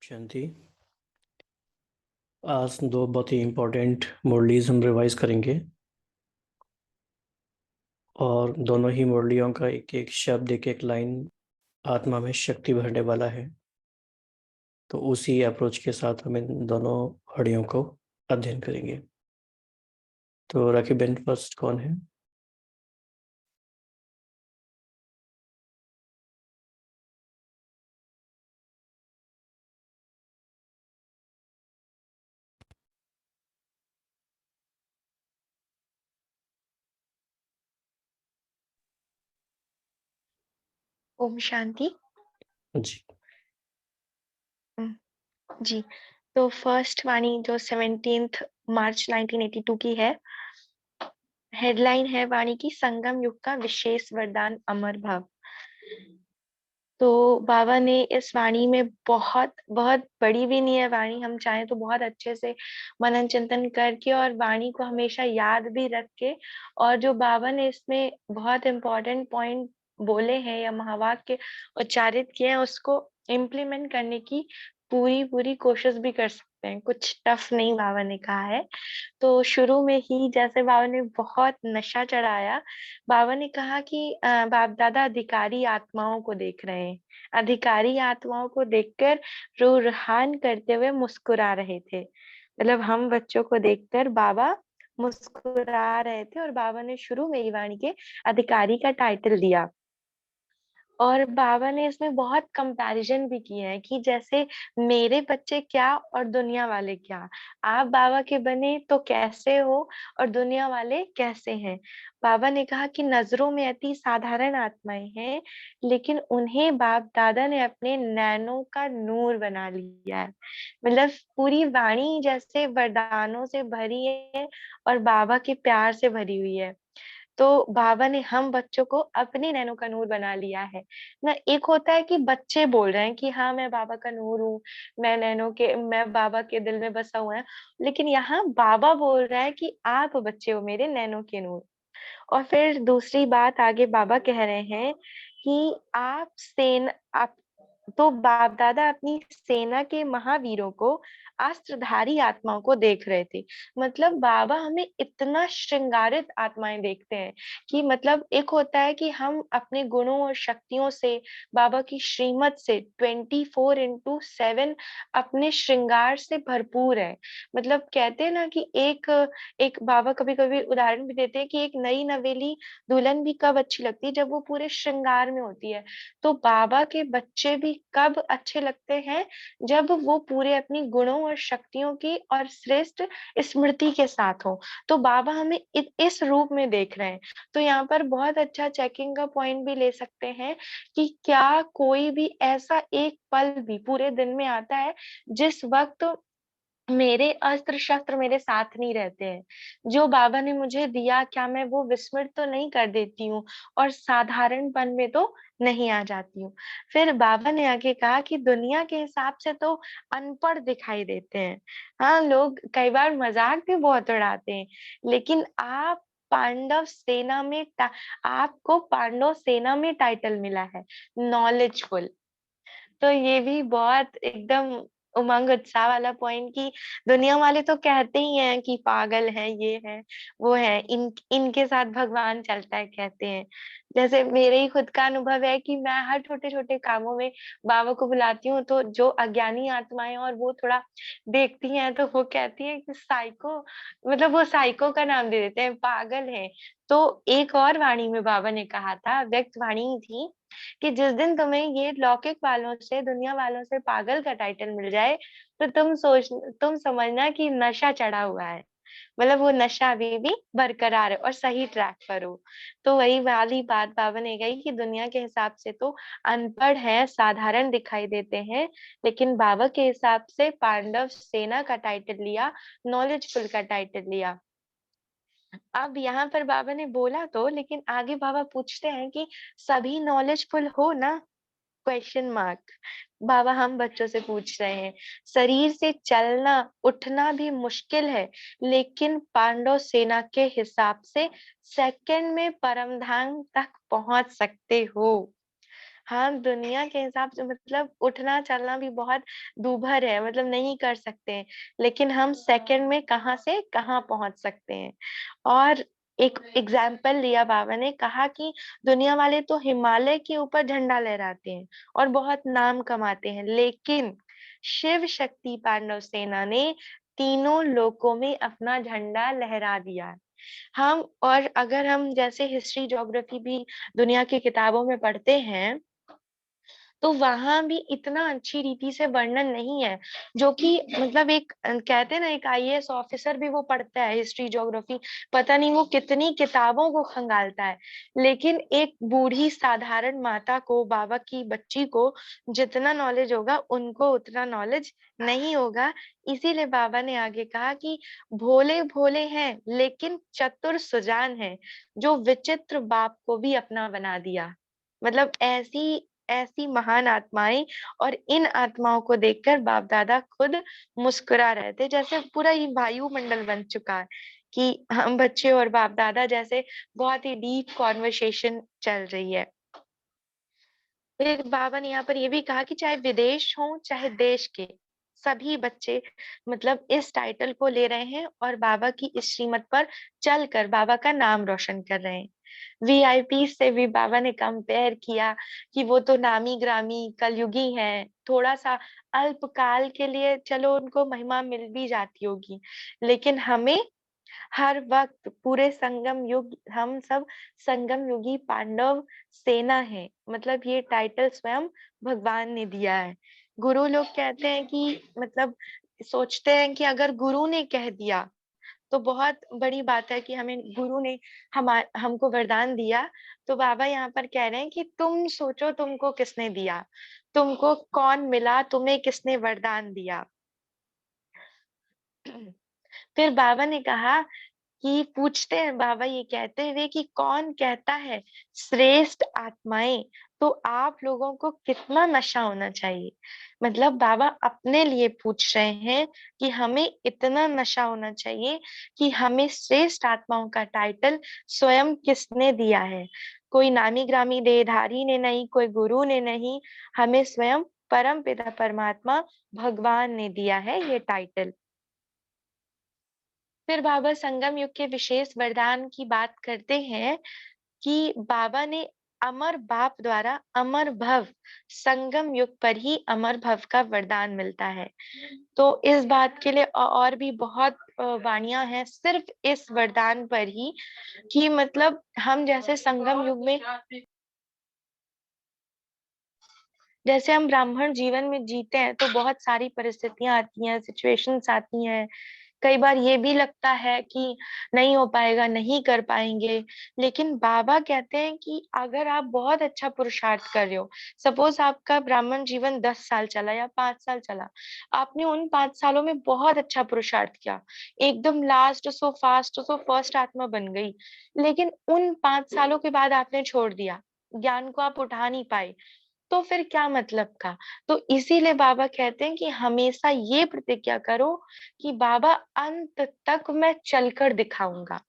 शांति। आज दो बहुत ही इम्पोर्टेंट मुरलीज हम रिवाइज करेंगे और दोनों ही मुरलियों का एक एक शब्द एक एक लाइन आत्मा में शक्ति भरने वाला है। तो उसी अप्रोच के साथ हम इन दोनों हड़ियों को अध्ययन करेंगे। तो राखी बेन फर्स्ट कौन है? ओम शांति। जी। जी, तो फर्स्ट वाणी जो 17 मार्च 1982 की है। हेडलाइन है वाणी की, संगम युग का विशेष वरदान अमर भाव। तो बाबा ने इस वाणी में बहुत बहुत बड़ी भी नहीं है वाणी, हम चाहें तो बहुत अच्छे से मनन चिंतन करके और वाणी को हमेशा याद भी रख के, और जो बाबा ने इसमें बहुत इम्पोर्टेंट पॉइंट बोले हैं या महावाक्य उच्चारित किए हैं उसको इम्प्लीमेंट करने की पूरी पूरी कोशिश भी कर सकते हैं। कुछ टफ नहीं बाबा ने कहा है। तो शुरू में ही जैसे बाबा ने बहुत नशा चढ़ाया, बाबा ने कहा कि बाप दादा अधिकारी आत्माओं को देख रहे हैं। अधिकारी आत्माओं को देखकर रूहान करते हुए मुस्कुरा रहे थे। मतलब हम बच्चों को देखकर बाबा मुस्कुरा रहे थे और बाबा ने शुरू में ही वाणी के अधिकारी का टाइटल दिया। और बाबा ने इसमें बहुत कंपैरिजन भी किए हैं कि जैसे मेरे बच्चे क्या और दुनिया वाले क्या, आप बाबा के बने तो कैसे हो और दुनिया वाले कैसे हैं। बाबा ने कहा कि नजरों में अति साधारण आत्माएं हैं, लेकिन उन्हें बाप दादा ने अपने नैनों का नूर बना लिया है। मतलब पूरी वाणी जैसे वरदानों से भरी है और बाबा के प्यार से भरी हुई है। तो बाबा ने हम बच्चों को अपने नैनो का नूर बना लिया है ना। एक होता है कि बच्चे बोल रहे हैं कि हाँ मैं बाबा का नूर हूँ, मैं बाबा के दिल में बसा हुआ है। लेकिन यहाँ बाबा बोल रहा है कि आप बच्चे हो मेरे नैनो के नूर। और फिर दूसरी बात आगे बाबा कह रहे हैं कि आप तो बाप दादा अपनी सेना के महावीरों को, अस्त्रधारी आत्माओं को देख रहे थे। मतलब बाबा हमें इतना श्रृंगारित आत्माएं देखते हैं कि मतलब एक होता है कि हम अपने गुणों और शक्तियों से, बाबा की श्रीमत से 24/7 अपने श्रृंगार से भरपूर है। मतलब कहते हैं ना कि एक एक बाबा कभी कभी उदाहरण भी देते हैं कि एक नई नवेली दुल्हन भी कब अच्छी लगती है, जब वो पूरे श्रृंगार में होती है। तो बाबा के बच्चे भी कब अच्छे लगते हैं, जब वो पूरे अपनी गुणों और शक्तियों की और श्रेष्ठ स्मृति के साथ हो। तो बाबा हमें इस रूप में देख रहे हैं। तो यहाँ पर बहुत अच्छा चेकिंग का पॉइंट भी ले सकते हैं कि क्या कोई भी ऐसा एक पल भी पूरे दिन में आता है जिस वक्त मेरे अस्त्र शस्त्र मेरे साथ नहीं रहते हैं। जो बाबा ने मुझे दिया, क्या मैं वो विस्मृत तो नहीं कर देती हूँ और साधारणपन में तो नहीं आ जाती हूँ। फिर बाबा ने आगे कहा कि दुनिया के हिसाब से तो अनपढ़ दिखाई देते हैं। हाँ, लोग कई बार मजाक भी बहुत उड़ाते हैं, लेकिन आपको पांडव सेना में टाइटल मिला है, नॉलेजफुल। तो ये भी बहुत एकदम उमंग उत्साह वाला पॉइंट कि दुनिया वाले तो कहते ही हैं कि पागल है, ये है, वो है, इनके साथ भगवान चलता है कहते हैं। जैसे मेरे ही खुद का अनुभव है कि मैं हर छोटे छोटे कामों में बाबा को बुलाती हूँ, तो जो अज्ञानी आत्माएं और वो थोड़ा देखती हैं तो वो कहती है कि साइको, मतलब वो साइको का नाम दे देते हैं, पागल है। तो एक और वाणी में बाबा ने कहा था, व्यक्त वाणी ही थी, कि जिस दिन तुम्हें ये लौकिक वालों से, दुनिया वालों से पागल का टाइटल मिल जाए, तो तुम समझना कि नशा चढ़ा हुआ है। मतलब वो नशा अभी भी बरकरार है और सही ट्रैक पर हो। तो वही वाली बात बाबा ने कही कि दुनिया के हिसाब से तो अनपढ़ है, साधारण दिखाई देते हैं, लेकिन बाबा के हिसाब से पांडव सेना का टाइटल लिया, नॉलेजफुल का टाइटल लिया। अब यहाँ पर बाबा ने बोला तो, लेकिन आगे बाबा पूछते हैं कि सभी नॉलेजफुल हो ना, क्वेश्चन मार्क। बाबा हम बच्चों से पूछ रहे हैं। शरीर से चलना उठना भी मुश्किल है, लेकिन पांडव सेना के हिसाब से सेकंड में परम धाम तक पहुंच सकते हो। हम दुनिया के हिसाब से मतलब उठना-चलना भी बहुत दूभर है, मतलब नहीं कर सकते हैं। लेकिन हम सेकंड में कहाँ से कहाँ पहुँच सकते हैं। और एक एग्ज़ाम्पल लिया बाबा ने, कहा कि दुनिया वाले तो हिमालय के ऊपर झंडा लहराते हैं और बहुत नाम कमाते हैं, लेकिन शिव शक्ति पांडव सेना ने तीनों लोकों में अपना झंडा लहरा दिया है। हम और अगर हम जैसे हिस्ट्री, ज्योग्राफी भी दुनिया की किताबों में पढ़ते हैं, तो वहाँ भी इतना अच्छी रीति से वर्णन नहीं है, जो कि मतलब एक कहते हैं ना, एक आईएएस ऑफिसर भी वो पढ़ता है हिस्ट्री, ज्योग्राफी, पता नहीं वो कितनी किताबों को खंगालता है। लेकिन एक बूढ़ी साधारण माता को, बाबा की बच्ची को जितना नॉलेज होगा, उनको उतना नॉलेज नहीं होगा। इसीलिए बाबा ने आगे कहा कि भोले-भोले हैं, लेकिन चतुर सुजान हैं, जो विचित्र बाप को भी अपना बना दिया। मतलब ऐसी ऐसी महान आत्माएँ, और इन आत्माओं को देखकर बाप दादा खुद मुस्कुरा रहे थे, जैसे पूरा ये वायुमंडल बन चुका है कि हम बच्चे और बाप दादा जैसे बहुत ही डीप कॉन्वर्सेशन चल रही है। फिर बाबा ने यहाँ पर ये भी कहा कि चाहे विदेश हो, चाहे देश के, सभी बच्चे मतलब इस टाइटल को ले रहे हैं और बाबा की इस श्रीमत पर चलकर बाबा का नाम रोशन कर रहे हैं। वीआईपी से भी बाबा ने कंपेयर किया कि वो तो नामी-ग्रामी कलयुगी हैं, थोड़ा-सा अल्पकाल के लिए चलो उनको महिमा मिल भी जाती होगी, लेकिन हमें हर वक़्त पूरे संगम युग, हम सब संगम युगी पांडव सेना है। मतलब ये टाइटल स्वयं भगवान ने दिया है। गुरु लोग कहते हैं कि मतलब सोचते हैं कि अगर गुरु ने कह दिया, तो बहुत बड़ी बात है कि हमें गुरु ने हमको वरदान दिया। तो बाबा यहाँ पर कह रहे हैं कि तुम सोचो तुमको किसने दिया? तुमको कौन मिला? तुम्हें किसने वरदान दिया? फिर बाबा ने कहा कि पूछते हैं बाबा ये कहते हुए कि कौन कहता है श्रेष्ठ आत्माएं, तो आप लोगों को कितना नशा होना चाहिए। मतलब बाबा अपने लिए पूछ रहे हैं कि हमें इतना नशा होना चाहिए कि हमें श्रेष्ठ आत्माओं का टाइटल स्वयं किसने दिया है। कोई नामी ग्रामी देहधारी ने नहीं, कोई गुरु ने नहीं, हमें स्वयं परम पिता परमात्मा भगवान ने दिया है ये टाइटल। फिर बाबा संगम युग के विशेष वरदान की बात करते हैं कि बाबा ने अमर बाप द्वारा अमर भव, संगम युग पर ही अमर भव का वरदान मिलता है। तो इस बात के लिए और भी बहुत वाणियां हैं सिर्फ इस वरदान पर ही, कि मतलब हम जैसे संगम युग में, जैसे हम ब्राह्मण जीवन में जीते हैं तो बहुत सारी परिस्थितियां आती हैं, सिचुएशंस आती हैं। कई बार ये भी लगता है कि नहीं हो पाएगा, नहीं कर पाएँगे। लेकिन बाबा कहते हैं कि अगर आप बहुत अच्छा पुरुषार्थ कर रहे हो, सपोज़ आपका ब्राह्मण जीवन 10 साल चला या 5 साल चला, आपने उन 5 सालों में बहुत अच्छा पुरुषार्थ किया, एकदम last so fast so first आत्मा बन गई। लेकिन उन 5 सालों के बाद आपने छोड़ दिया, ज्ञान को आप उठा नहीं पाए, तो फिर क्या मतलब का? तो इसीलिए बाबा कहते हैं कि हमेशा ये प्रतिज्ञा करो कि बाबा अंत तक मैं चलकर दिखाऊँगा।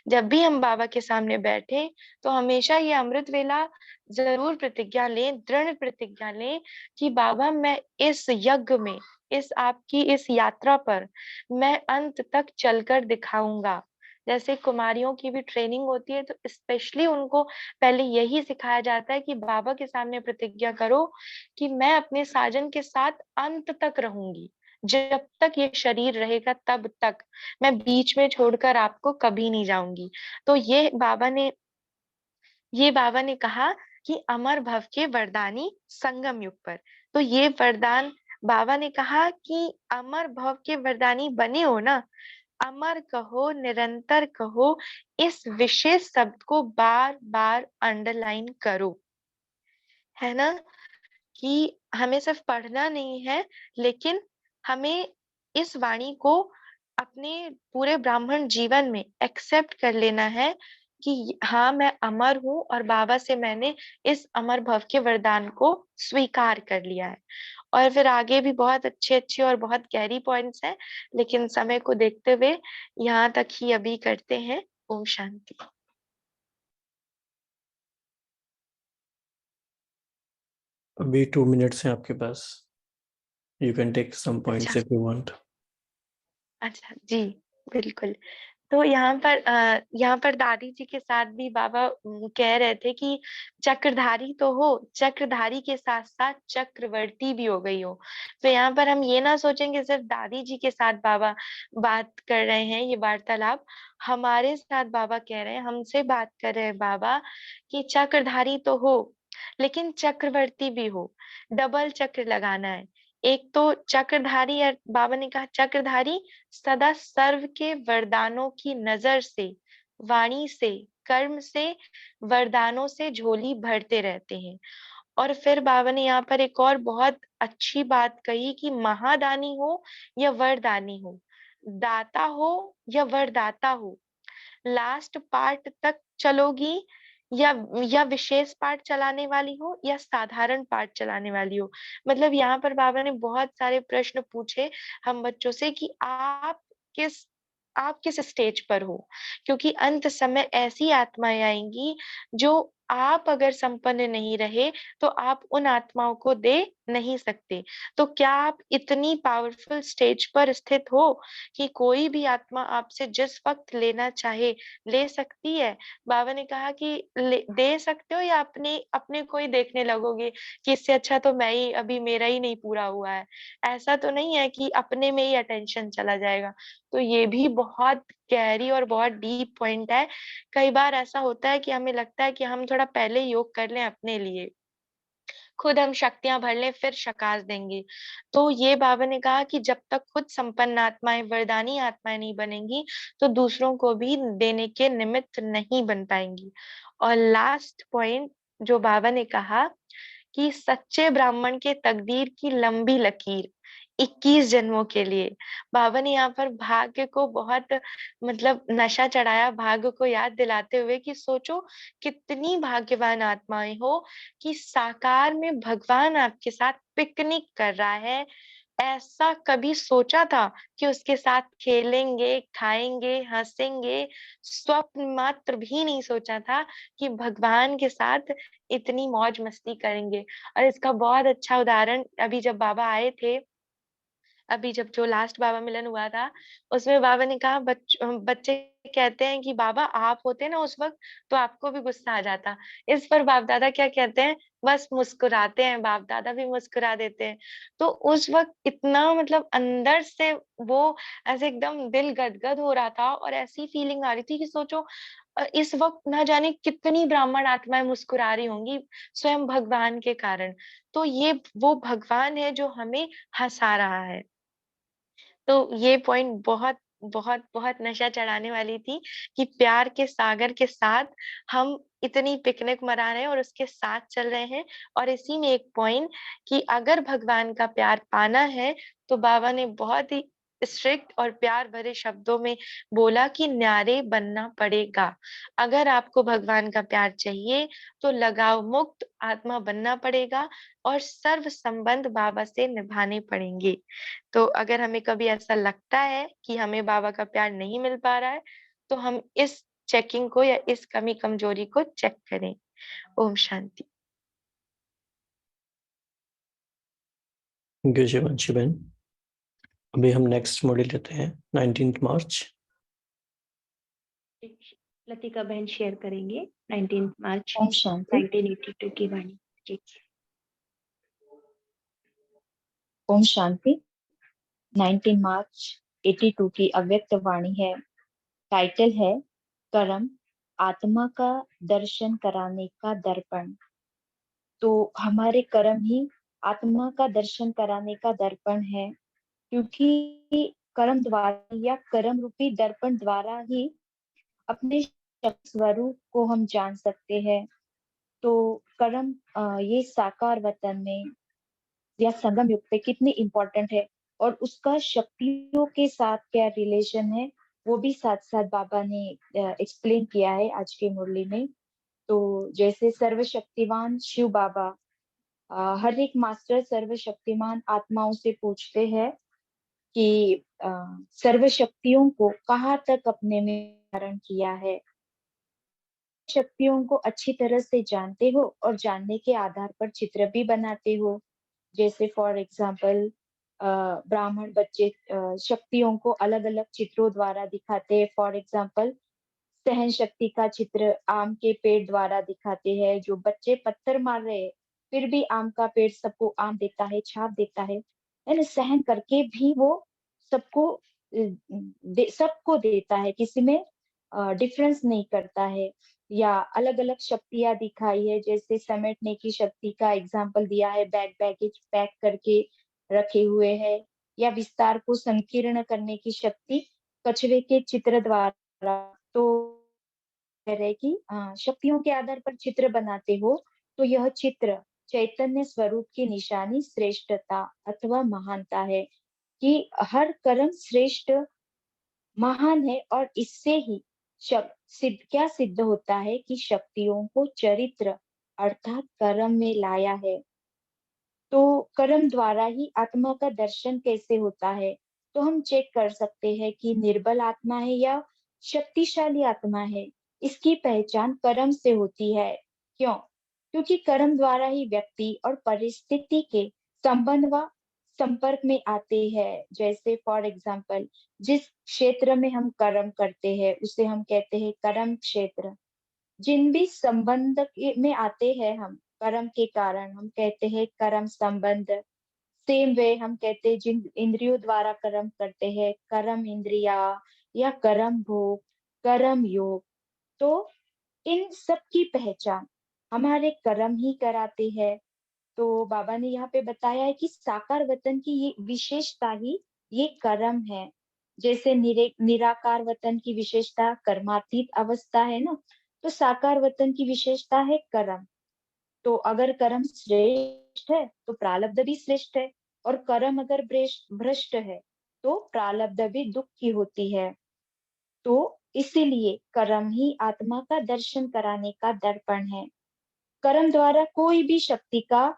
जब भी हम बाबा के सामने बैठे, तो हमेशा ये अमृत वेला ज़रूर प्रतिज्ञा लें, दृढ़ प्रतिज्ञा लें कि बाबा मैं इस यज्ञ में, इस आपकी इस यात्रा पर मैं अंत तक चलकर दिखाऊँगा। जैसे कुमारियों की भी ट्रेनिंग होती है, तो स्पेशली उनको पहले यही सिखाया जाता है कि बाबा के सामने प्रतिज्ञा करो कि मैं अपने साजन के साथ अंत तक रहूँगी। जब तक ये शरीर रहेगा तब तक, मैं बीच में छोड़कर आपको कभी नहीं जाऊँगी। तो ये बाबा ने कहा कि अमर भव के वरदानी संगम युग पर। तो ये वरदान बाबा ने कहा कि अमर भव के वरदानी बने हो ना, अमर कहो, निरंतर कहो, इस विशेष शब्द को बार-बार अंडरलाइन करो। है ना? कि हमें सिर्फ पढ़ना नहीं है, लेकिन हमें इस वाणी को अपने पूरे ब्राह्मण जीवन में एक्सेप्ट कर लेना है कि हाँ, मैं अमर हूँ और बाबा से मैंने इस अमर भव के वरदान को स्वीकार कर लिया है। और फिर आगे भी बहुत अच्छे-अच्छे और बहुत गहरी पॉइंट्स हैं, लेकिन समय को देखते हुए यहाँ तक ही अभी करते हैं। ओम शांति। अभी 2 मिनट्स हैं आपके पास। You can take some points अच्छा, इफ यू वांट। अच्छा, जी, बिल्कुल। तो यहाँ पर दादी जी के साथ भी बाबा कह रहे थे कि चक्रधारी तो हो, चक्रधारी के साथ-साथ चक्रवर्ती भी हो गई हो। तो यहाँ पर हम ये ना सोचें कि सिर्फ दादी जी के साथ बाबा बात कर रहे हैं, ये वार्तालाप हमारे साथ बाबा कह रहे हैं, हमसे बात कर रहे हैं बाबा कि चक्रधारी तो हो, लेकिन चक्रवर्ती भी हो, डबल चक्र लगाना है। एक तो चक्रधारी बाबा ने कहा चक्रधारी सदा सर्व के वरदानों की नजर से, वाणी से, कर्म से, वरदानों से झोली भरते रहते हैं। और फिर बाबा ने यहाँ पर एक और बहुत अच्छी बात कही कि महादानी हो या वरदानी हो, दाता हो या वरदाता हो, लास्ट पार्ट तक चलोगी या विशेष पार्ट चलाने वाली हो या साधारण पार्ट चलाने वाली हो। मतलब यहाँ पर बाबा ने बहुत सारे प्रश्न पूछे हम बच्चों से कि किस आप किस स्टेज पर हो, क्योंकि अंत समय ऐसी आत्माएं आएंगी जो आप अगर संपन्न नहीं रहे तो आप उन आत्माओं को दे नहीं सकते। तो क्या आप इतनी पावरफुल स्टेज पर स्थित हो कि कोई भी आत्मा आपसे जिस वक्त लेना चाहे ले सकती है? बाबा ने कहा कि दे सकते हो या अपने अपने को ही देखने लगोगे कि इससे अच्छा तो मैं ही, अभी मेरा ही नहीं पूरा हुआ है। ऐसा तो नहीं है कि अपने में ही अटेंशन चला जाएगा। तो ये भी बहुत गहरी और बहुत डीप पॉइंट है। कई बार ऐसा होता है कि हमें लगता है कि हम थोड़ा पहले योग कर लें अपने लिए, खुद हम शक्तियाँ भर लें फिर शकाश देंगे। तो ये बाबा ने कहा कि जब तक खुद संपन्न आत्माएँ, वरदानी आत्माएँ नहीं बनेंगी, तो दूसरों को भी देने के निमित्त नहीं बन पाएँगी। और लास्ट पॉइंट जो बाबा ने कहा कि सच्चे ब्राह्मण के तकदीर की लंबी लकीर 21 जन्मों के लिए। बाबा ने यहाँ पर भाग्य को बहुत मतलब नशा चढ़ाया, भाग्य को याद दिलाते हुए कि सोचो कितनी भाग्यवान आत्माएं हो कि साकार में भगवान आपके साथ पिकनिक कर रहा है। ऐसा कभी सोचा था कि उसके साथ खेलेंगे, खाएँगे, हँसेंगे? स्वप्न मात्र भी नहीं सोचा था कि भगवान के साथ इतनी मौज-मस्ती करेंगे। और इसका बहुत अच्छा उदाहरण अभी जब बाबा आए थे, अभी जब जो लास्ट बाबा मिलन हुआ था, उसमें बाबा ने कहा बच्चे कहते हैं कि बाबा आप होते ना उस वक़्त तो आपको भी गुस्सा आ जाता। इस पर बाप-दादा क्या कहते हैं, बस मुस्कुराते हैं, बाप-दादा भी मुस्कुरा देते हैं। तो उस वक़्त इतना मतलब अंदर से वो ऐसे एकदम दिल गदगद हो रहा था और ऐसी फीलिंग आ रही थी कि सोचो इस वक़्त ना जाने कितनी ब्राह्मण आत्माएँ मुस्कुरा रही होंगी स्वयं भगवान के कारण। तो ये वो भगवान है जो हमें हँसा रहा है। तो ये पॉइंट बहुत, बहुत, बहुत नशा चढ़ाने वाली थी कि प्यार के सागर के साथ हम इतनी पिकनिक मना रहे हैं और उसके साथ चल रहे हैं। और इसी में एक पॉइंट कि अगर भगवान का प्यार पाना है, तो बाबा ने बहुत ही स्ट्रिक्ट और प्यार भरे शब्दों में बोला कि न्यारे बनना पड़ेगा। अगर आपको भगवान का प्यार चाहिए, तो लगाव मुक्त आत्मा बनना पड़ेगा और सर्व संबंध बाबा से निभाने पड़ेंगे। तो अगर हमें कभी ऐसा लगता है कि हमें बाबा का प्यार नहीं मिल पा रहा है, तो हम इस चेकिंग को या इस कमी-कमजोरी को चेक करें। ओम शांति। थैंक यू शिवांशी बहन। अभी हम नेक्स्ट मॉड्यूल लेते हैं 19 मार्च। लतिका बहन शेयर करेंगे 19 मार्च ओम शांति। 1982 की वाणी। जी। ओम शांति। 19 मार्च 82 की अव्यक्त वाणी है। टाइटल है कर्म आत्मा का दर्शन कराने का दर्पण। तो हमारे कर्म ही आत्मा का दर्शन कराने का दर्पण है, क्योंकि कर्म द्वारा या कर्म रूपी दर्पण द्वारा ही अपने स्वरूप को हम जान सकते हैं। तो कर्म ये साकार वतन में या संगम युग पे कितनी इम्पोर्टेंट है और उसका शक्तियों के साथ क्या रिलेशन है, वो भी साथ साथ बाबा ने एक्सप्लेन किया है आज की मुरली में। तो जैसे सर्वशक्तिवान शिव बाबा हर एक मास्टर सर्वशक्तिमान आत्माओं से पूछते हैं कि सर्व शक्तियों को कहाँ तक अपने में धारण किया है। शक्तियों को अच्छी तरह से जानते हो और जानने के आधार पर चित्र भी बनाते हो। जैसे फॉर एग्जाम्पल ब्राह्मण बच्चे शक्तियों को अलग अलग चित्रों द्वारा दिखाते हैं। फॉर एग्जाम्पल सहन शक्ति का चित्र आम के पेड़ द्वारा दिखाते हैं। जो बच्चे पत्थर मार रहे हैं फिर भी आम का पेड़ सबको आम देता है, छाप देता है ना। सहन करके भी वो सबको सबको देता है, किसी में डिफरेंस नहीं करता है। या अलग अलग शक्तियां दिखाई है, जैसे समेटने की शक्ति का एग्जाम्पल दिया है, बैगेज पैक करके रखे हुए है। या विस्तार को संकीर्ण करने की शक्ति कछुए के चित्र द्वारा। तो कह रहे कि शक्तियों के आधार पर चित्र बनाते हो तो यह चित्र चैतन्य स्वरूप की निशानी श्रेष्ठता अथवा महानता है, कि हर कर्म श्रेष्ठ महान है। और इससे ही क्या सिद्ध होता है कि शक्तियों को चरित्र अर्थात कर्म में लाया है। तो कर्म द्वारा ही आत्मा का दर्शन कैसे होता है, तो हम चेक कर सकते हैं कि निर्बल आत्मा है या शक्तिशाली आत्मा है। इसकी पहचान कर्म से होती है। क्यों? क्योंकि कर्म द्वारा ही व्यक्ति और परिस्थिति के संबंध व संपर्क में आते हैं। जैसे फॉर एग्जाम्पल जिस क्षेत्र में हम कर्म करते हैं उसे हम कहते हैं कर्म क्षेत्र। जिन भी में आते हैं हम कर्म के कारण, हम कहते हैं कर्म संबंध। सेम वे हम कहते हैं जिन इंद्रियों द्वारा कर्म करते हैं कर्म इंद्रिया या कर्म भोग, कर्म योग। तो इन सब की पहचान हमारे कर्म ही कराते हैं। तो बाबा ने यहाँ पे बताया है कि साकार वतन की ये विशेषता ही ये कर्म है। जैसे निराकार वतन की विशेषता कर्मातीत अवस्था है ना, तो साकार वतन की विशेषता है कर्म। तो अगर कर्म श्रेष्ठ है तो प्रारब्ध भी श्रेष्ठ है, और कर्म अगर भ्रष्ट है तो प्रारब्ध भी दुख की होती है। तो इसीलिए कर्म ही आत्मा का दर्शन कराने का दर्पण है। कर्म द्वारा कोई भी शक्ति का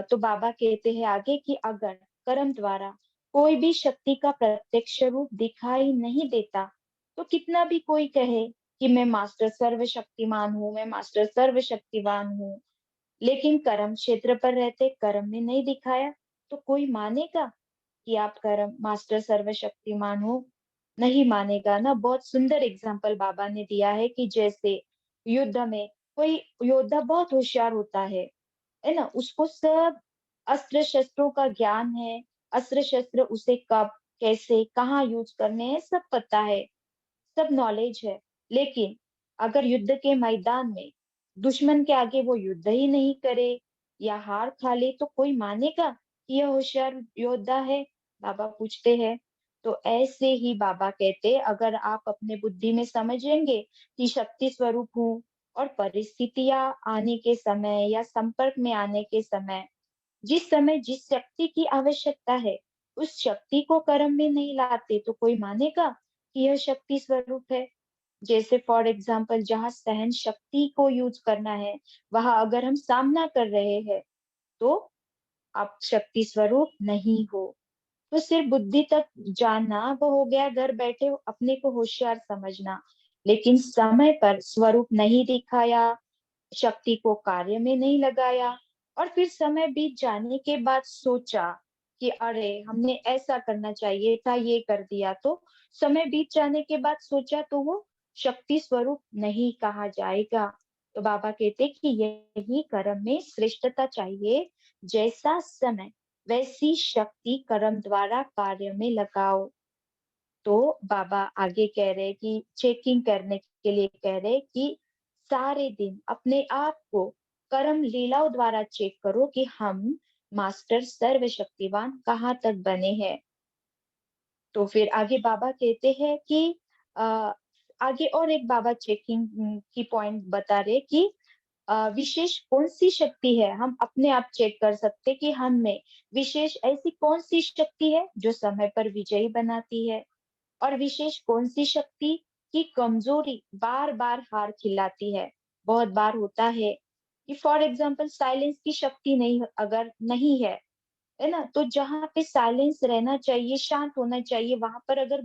तो बाबा कहते हैं आगे कि अगर कर्म द्वारा कोई भी शक्ति का प्रत्यक्ष रूप दिखाई नहीं देता तो कितना भी कोई कहे कि मैं मास्टर सर्वशक्तिमान हूँ, मैं मास्टर सर्वशक्तिवान हूँ, लेकिन कर्म क्षेत्र पर रहते कर्म में नहीं दिखाया तो कोई मानेगा कि आप कर्म मास्टर सर्वशक्तिमान हो? नहीं मानेगा ना। बहुत सुंदर एग्जाम्पल बाबा ने दिया है कि जैसे युद्ध में कोई योद्धा बहुत होशियार होता है ना, उसको सब अस्त्र शस्त्रों का ज्ञान है। अस्त्र शस्त्र उसे कब कैसे कहाँ यूज करने हैं सब पता है, सब नॉलेज है। लेकिन अगर युद्ध के मैदान में दुश्मन के आगे वो युद्ध ही नहीं करे या हार खा ले तो कोई मानेगा कि यह होशियार योद्धा है? बाबा पूछते हैं। तो ऐसे ही बाबा कहते अगर आप अपने बुद्धि में समझेंगे कि शक्ति स्वरूप हूँ, और परिस्थितियां आने के समय या संपर्क में आने के समय जिस समय जिस शक्ति की आवश्यकता है उस शक्ति को कर्म में नहीं लाते तो कोई मानेगा कि यह शक्ति स्वरूप है। जैसे फॉर एग्जाम्पल जहाँ सहन शक्ति को यूज करना है वहां अगर हम सामना कर रहे हैं तो आप शक्ति स्वरूप नहीं हो। तो सिर्फ बुद्धि तक जानना वो हो गया, घर बैठे अपने को होशियार समझना, लेकिन समय पर स्वरूप नहीं दिखाया, शक्ति को कार्य में नहीं लगाया, और फिर समय बीत जाने के बाद सोचा कि अरे हमने ऐसा करना चाहिए था, ये कर दिया। तो समय बीत जाने के बाद सोचा तो वो शक्ति स्वरूप नहीं कहा जाएगा। तो बाबा कहते कि यही कर्म में श्रेष्ठता चाहिए, जैसा समय वैसी शक्ति कर्म द्वारा कार्य में लगाओ। तो बाबा आगे कह रहे कि चेकिंग करने के लिए कह रहे कि सारे दिन अपने आप को कर्म लीलाओं द्वारा चेक करो कि हम मास्टर सर्वशक्तिवान कहाँ तक बने हैं। तो फिर आगे बाबा कहते हैं कि आगे और एक बाबा चेकिंग की पॉइंट बता रहे कि विशेष कौन सी शक्ति है, हम अपने आप चेक कर सकते कि हम में विशेष ऐसी कौन सी शक्ति है जो समय पर विजयी बनाती है, और विशेष कौन सी शक्ति की कमजोरी बार बार हार खिलाती है। बहुत बार होता है कि फॉर एग्जाम्पल साइलेंस की शक्ति नहीं अगर नहीं है ना, तो जहाँ पे साइलेंस रहना चाहिए, शांत होना चाहिए, वहां पर अगर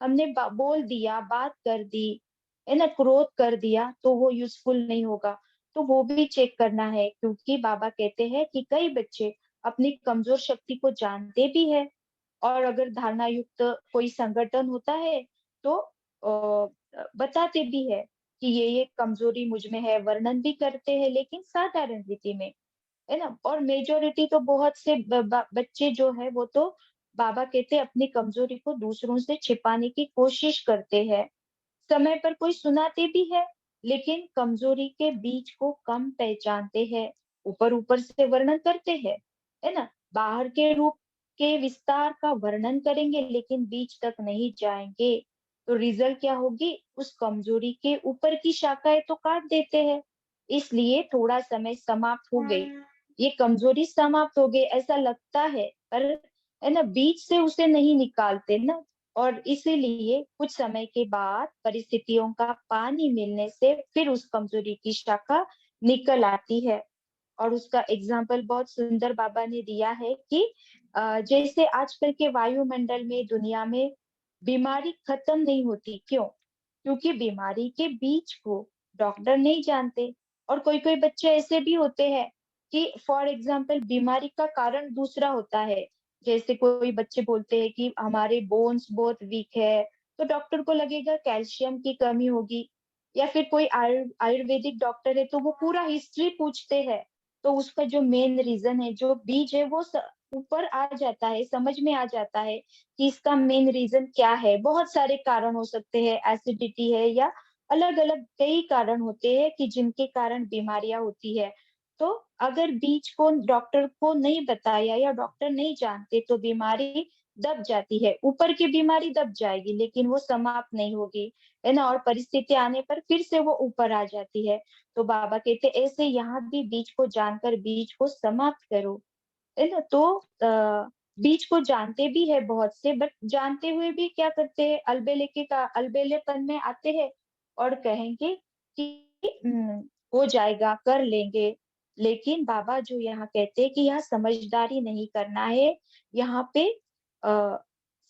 हमने बोल दिया, बात कर दी है ना, क्रोध कर दिया तो वो यूजफुल नहीं होगा। तो वो भी चेक करना है, क्योंकि बाबा कहते हैं कि कई बच्चे अपनी कमजोर शक्ति को जानते भी है, और अगर धारणा युक्त कोई संगठन होता है तो बताते भी है कि ये कमजोरी मुझ में है, वर्णन भी करते हैं, लेकिन साधारण रीति में, है ना। और मेजोरिटी तो बहुत से बच्चे जो है वो तो बाबा कहते हैं अपनी कमजोरी को दूसरों से छिपाने की कोशिश करते हैं। समय पर कोई सुनाते भी है, लेकिन कमजोरी के बीज को कम पहचानते हैं। ऊपर ऊपर से वर्णन करते हैं, है ना, बाहर के रूप के विस्तार का वर्णन करेंगे, लेकिन बीज तक नहीं जाएंगे। तो रिजल्ट क्या होगी, उस कमजोरी के ऊपर की शाखाएं तो काट देते हैं। इसलिए थोड़ा समय समाप्त हो गई, ये कमजोरी समाप्त हो गई ऐसा लगता है, पर है ना, बीज से उसे नहीं निकालते ना। और इसीलिए कुछ समय के बाद परिस्थितियों का पानी मिलने से फिर उस कमजोरी की शाखा निकल आती है। और उसका एग्जाम्पल बहुत सुंदर बाबा ने दिया है कि जैसे आजकल के वायुमंडल में, दुनिया में बीमारी खत्म नहीं होती, क्यों? क्योंकि बीमारी के बीज को डॉक्टर नहीं जानते। और कोई कोई बच्चे ऐसे भी होते हैं कि फॉर एग्जाम्पल बीमारी का कारण दूसरा होता है। जैसे कोई बच्चे बोलते हैं कि हमारे बोन्स बहुत वीक है, तो डॉक्टर को लगेगा कैल्शियम की कमी होगी। या फिर कोई आयुर्वेदिक डॉक्टर है तो वो पूरा हिस्ट्री पूछते हैं, तो उसका जो मेन रीजन है, जो बीज है, वो ऊपर आ जाता है, समझ में आ जाता है कि इसका मेन रीजन क्या है। बहुत सारे कारण हो सकते हैं, एसिडिटी है या अलग अलग कई कारण होते हैं कि जिनके कारण बीमारियां होती है। तो अगर बीज को डॉक्टर को नहीं बताया या डॉक्टर नहीं जानते तो बीमारी दब जाती है, ऊपर की बीमारी दब जाएगी लेकिन वो समाप्त नहीं होगी, है ना। और परिस्थिति आने पर फिर से वो ऊपर आ जाती है। तो बाबा कहते ऐसे यहाँ भी बीज को जानकर बीज को समाप्त करो, है ना। तो बीज को जानते भी है बहुत से, बट जानते हुए भी क्या करते हैं, अलबेलेपन में आते हैं और कहेंगे कि हो जाएगा, कर लेंगे। लेकिन बाबा जो यहाँ कहते हैं कि यहाँ समझदारी नहीं करना है, यहाँ पे आ,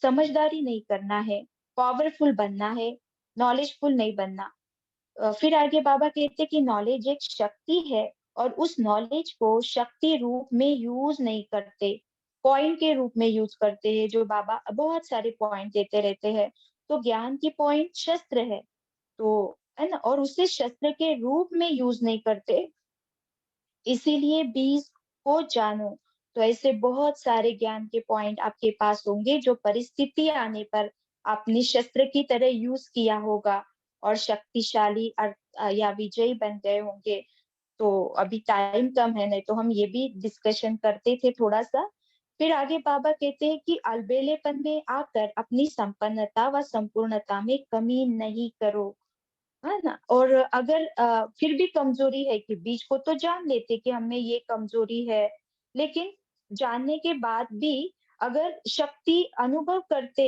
समझदारी नहीं करना है, पावरफुल बनना है, नॉलेजफुल नहीं बनना। फिर आगे बाबा कहते कि नॉलेज एक शक्ति है, और उस नॉलेज को शक्ति रूप में यूज नहीं करते, पॉइंट के रूप में यूज करते हैं। जो बाबा बहुत सारे पॉइंट देते रहते हैं, तो ज्ञान की पॉइंट शस्त्र है, तो है ना, और उसे शस्त्र के रूप में यूज नहीं करते। इसीलिए बीज को जानो। तो ऐसे बहुत सारे ज्ञान के पॉइंट आपके पास होंगे जो परिस्थिति आने पर आपने शस्त्र की तरह यूज किया होगा और शक्तिशाली या विजयी बन गए होंगे। तो अभी टाइम कम है, नहीं तो हम ये भी डिस्कशन करते थे थोड़ा सा। फिर आगे बाबा कहते हैं कि अलबेलेपन में आकर अपनी संपन्नता व संपूर्णता में कमी नहीं करो, है ना। और अगर फिर भी कमजोरी है, कि बीज को तो जान लेते कि हमें ये कमजोरी है, लेकिन जानने के बाद भी अगर शक्ति अनुभव करते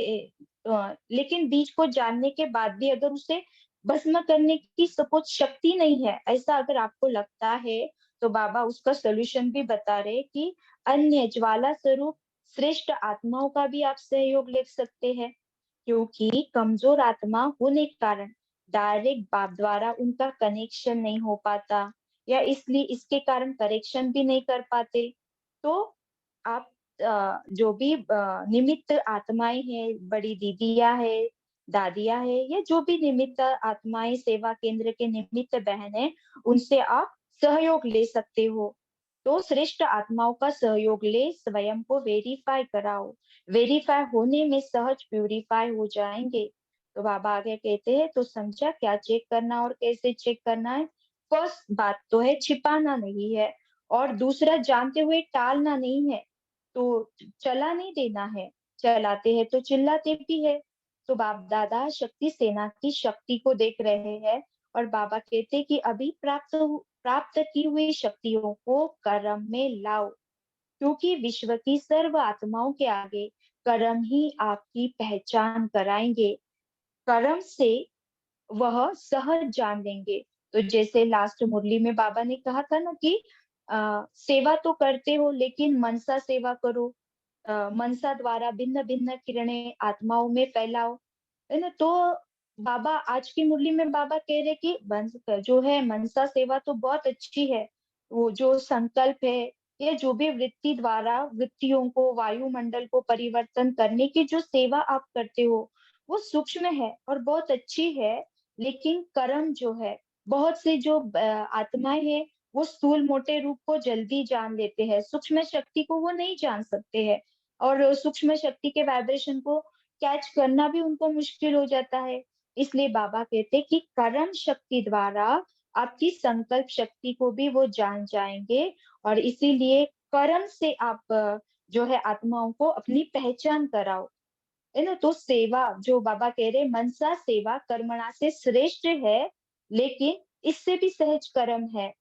लेकिन बीज को जानने के बाद भी अगर उसे भस्म करने की सपोज शक्ति नहीं है, ऐसा अगर आपको लगता है, तो बाबा उसका सोल्यूशन भी बता रहे कि अन्य ज्वाला स्वरूप श्रेष्ठ आत्माओं का भी आप सहयोग ले सकते हैं। क्योंकि कमजोर आत्मा होने के कारण डायरेक्ट बाप द्वारा उनका कनेक्शन नहीं हो पाता, या इसलिए इसके कारण करेक्शन भी नहीं कर पाते। तो आप जो भी निमित्त आत्माएं हैं, बड़ी दीदियां है, दादियां है, या जो भी निमित्त आत्माएं सेवा केंद्र के निमित्त बहन है, उनसे आप सहयोग ले सकते हो। तो श्रेष्ठ आत्माओं का सहयोग ले, स्वयं को वेरीफाई कराओ, वेरीफाई होने में सहज प्यूरिफाई हो जाएंगे। तो बाबा आगे कहते हैं, तो समझा क्या चेक करना और कैसे चेक करना है। फर्स्ट बात तो है छिपाना नहीं है, और दूसरा जानते हुए टालना नहीं है। तो चला नहीं देना है, चलाते हैं तो चिल्लाते भी है। तो बाप दादा शक्ति सेना की शक्ति को देख रहे हैं, और बाबा कहते हैं कि अभी प्राप्त की हुई शक्तियों को कर्म में लाओ, क्योंकि विश्व की सर्व आत्माओं के आगे कर्म ही आपकी पहचान कराएंगे। कर्म से वह सहज जान लेंगे। तो जैसे लास्ट मुरली में बाबा ने कहा था ना कि सेवा तो करते हो लेकिन मनसा सेवा करो, मनसा द्वारा भिन्न भिन्न किरणें आत्माओं में फैलाओ, है ना। तो बाबा आज की मुरली में बाबा कह रहे कि जो है मनसा सेवा तो बहुत अच्छी है। वो जो संकल्प है या जो भी वृत्ति द्वारा वृत्तियों को वायुमंडल को परिवर्तन करने की जो सेवा आप करते हो वो सूक्ष्म है और बहुत अच्छी है। लेकिन कर्म जो है, बहुत से जो आत्माएं हैं वो स्थूल मोटे रूप को जल्दी जान लेते हैं, सूक्ष्म शक्ति को वो नहीं जान सकते हैं। और सूक्ष्म शक्ति के वाइब्रेशन को कैच करना भी उनको मुश्किल हो जाता है। इसलिए बाबा कहते कि कर्म शक्ति द्वारा आपकी संकल्प शक्ति को भी वो जान जाएंगे। और इसीलिए कर्म से आप जो है आत्माओं को अपनी पहचान कराओ, है ना। तो सेवा जो बाबा कह रहे, मनसा सेवा कर्मणा से श्रेष्ठ है, लेकिन इससे भी सहज कर्म है।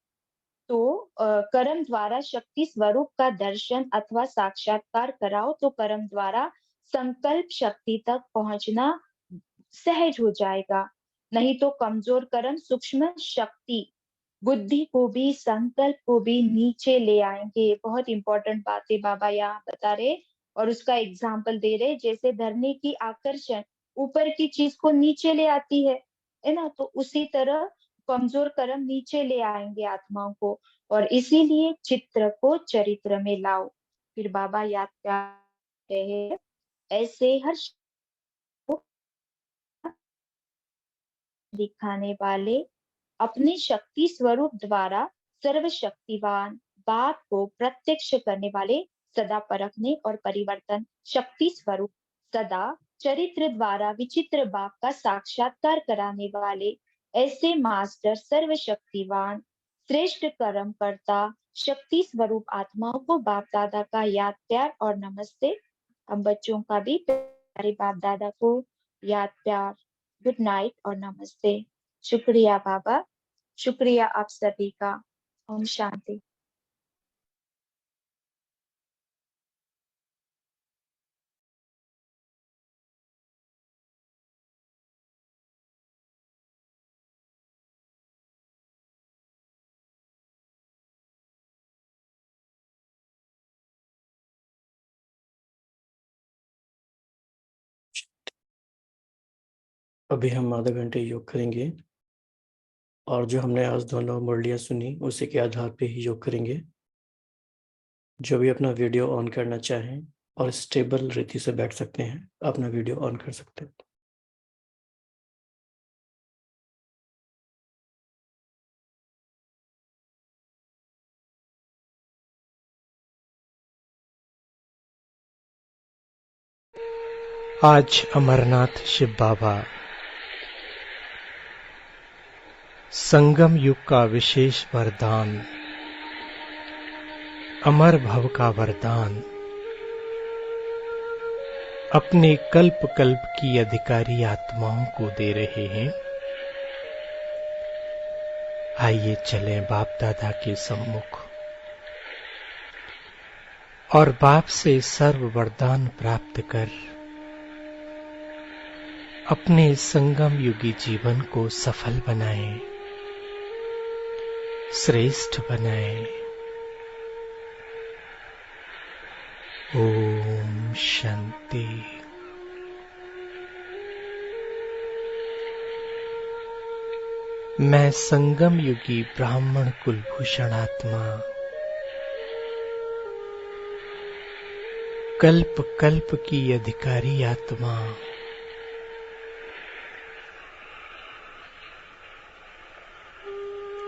तो कर्म द्वारा शक्ति स्वरूप का दर्शन अथवा साक्षात्कार कराओ तो कर्म द्वारा संकल्प शक्ति तक पहुंचना सहज हो जाएगा। नहीं तो कमजोर कर्म सूक्ष्म शक्ति बुद्धि को भी संकल्प को भी नीचे ले आएंगे। बहुत इंपॉर्टेंट बातें बाबा यहाँ बता रहे और उसका एग्जाम्पल दे रहे। जैसे धरने की आकर्षण ऊपर की चीज को नीचे ले आती है ना, तो उसी तरह कमजोर कर्म नीचे ले आएंगे आत्माओं को। और इसीलिए चित्र को चरित्र में लाओ। फिर बाबा याद करते हैं, ऐसे हर को दिखाने वाले अपने शक्ति स्वरूप द्वारा सर्वशक्तिवान बाप को प्रत्यक्ष करने वाले, सदा परखने और परिवर्तन शक्ति स्वरूप सदा चरित्र द्वारा विचित्र बाप का साक्षात्कार कराने वाले ऐसे मास्टर सर्वशक्तिवान श्रेष्ठ कर्म करता शक्ति स्वरूप आत्माओं को बाप दादा का याद प्यार और नमस्ते। हम बच्चों का भी प्यारे बाप दादा को याद प्यार, गुड नाइट और नमस्ते। शुक्रिया बाबा, शुक्रिया आप सभी का। ओम शांति। अभी हम आधा घंटे योग करेंगे और जो हमने आज दोनों मुरलियाँ सुनी उसी के आधार पे ही योग करेंगे। जो भी अपना वीडियो ऑन करना चाहें और स्टेबल रीति से बैठ सकते हैं, अपना वीडियो ऑन कर सकते हैं। आज अमरनाथ शिव बाबा संगम युग का विशेष वरदान, अमर भव का वरदान अपने कल्प कल्प की अधिकारी आत्माओं को दे रहे हैं। आइए चलें बाप दादा के सम्मुख और बाप से सर्व वरदान प्राप्त कर अपने संगम युगी जीवन को सफल बनाएं, श्रेष्ठ बनाएं। ओम शांति। मैं संगम युगी ब्राह्मण कुलभूषण आत्मा कल्प कल्प की अधिकारी आत्मा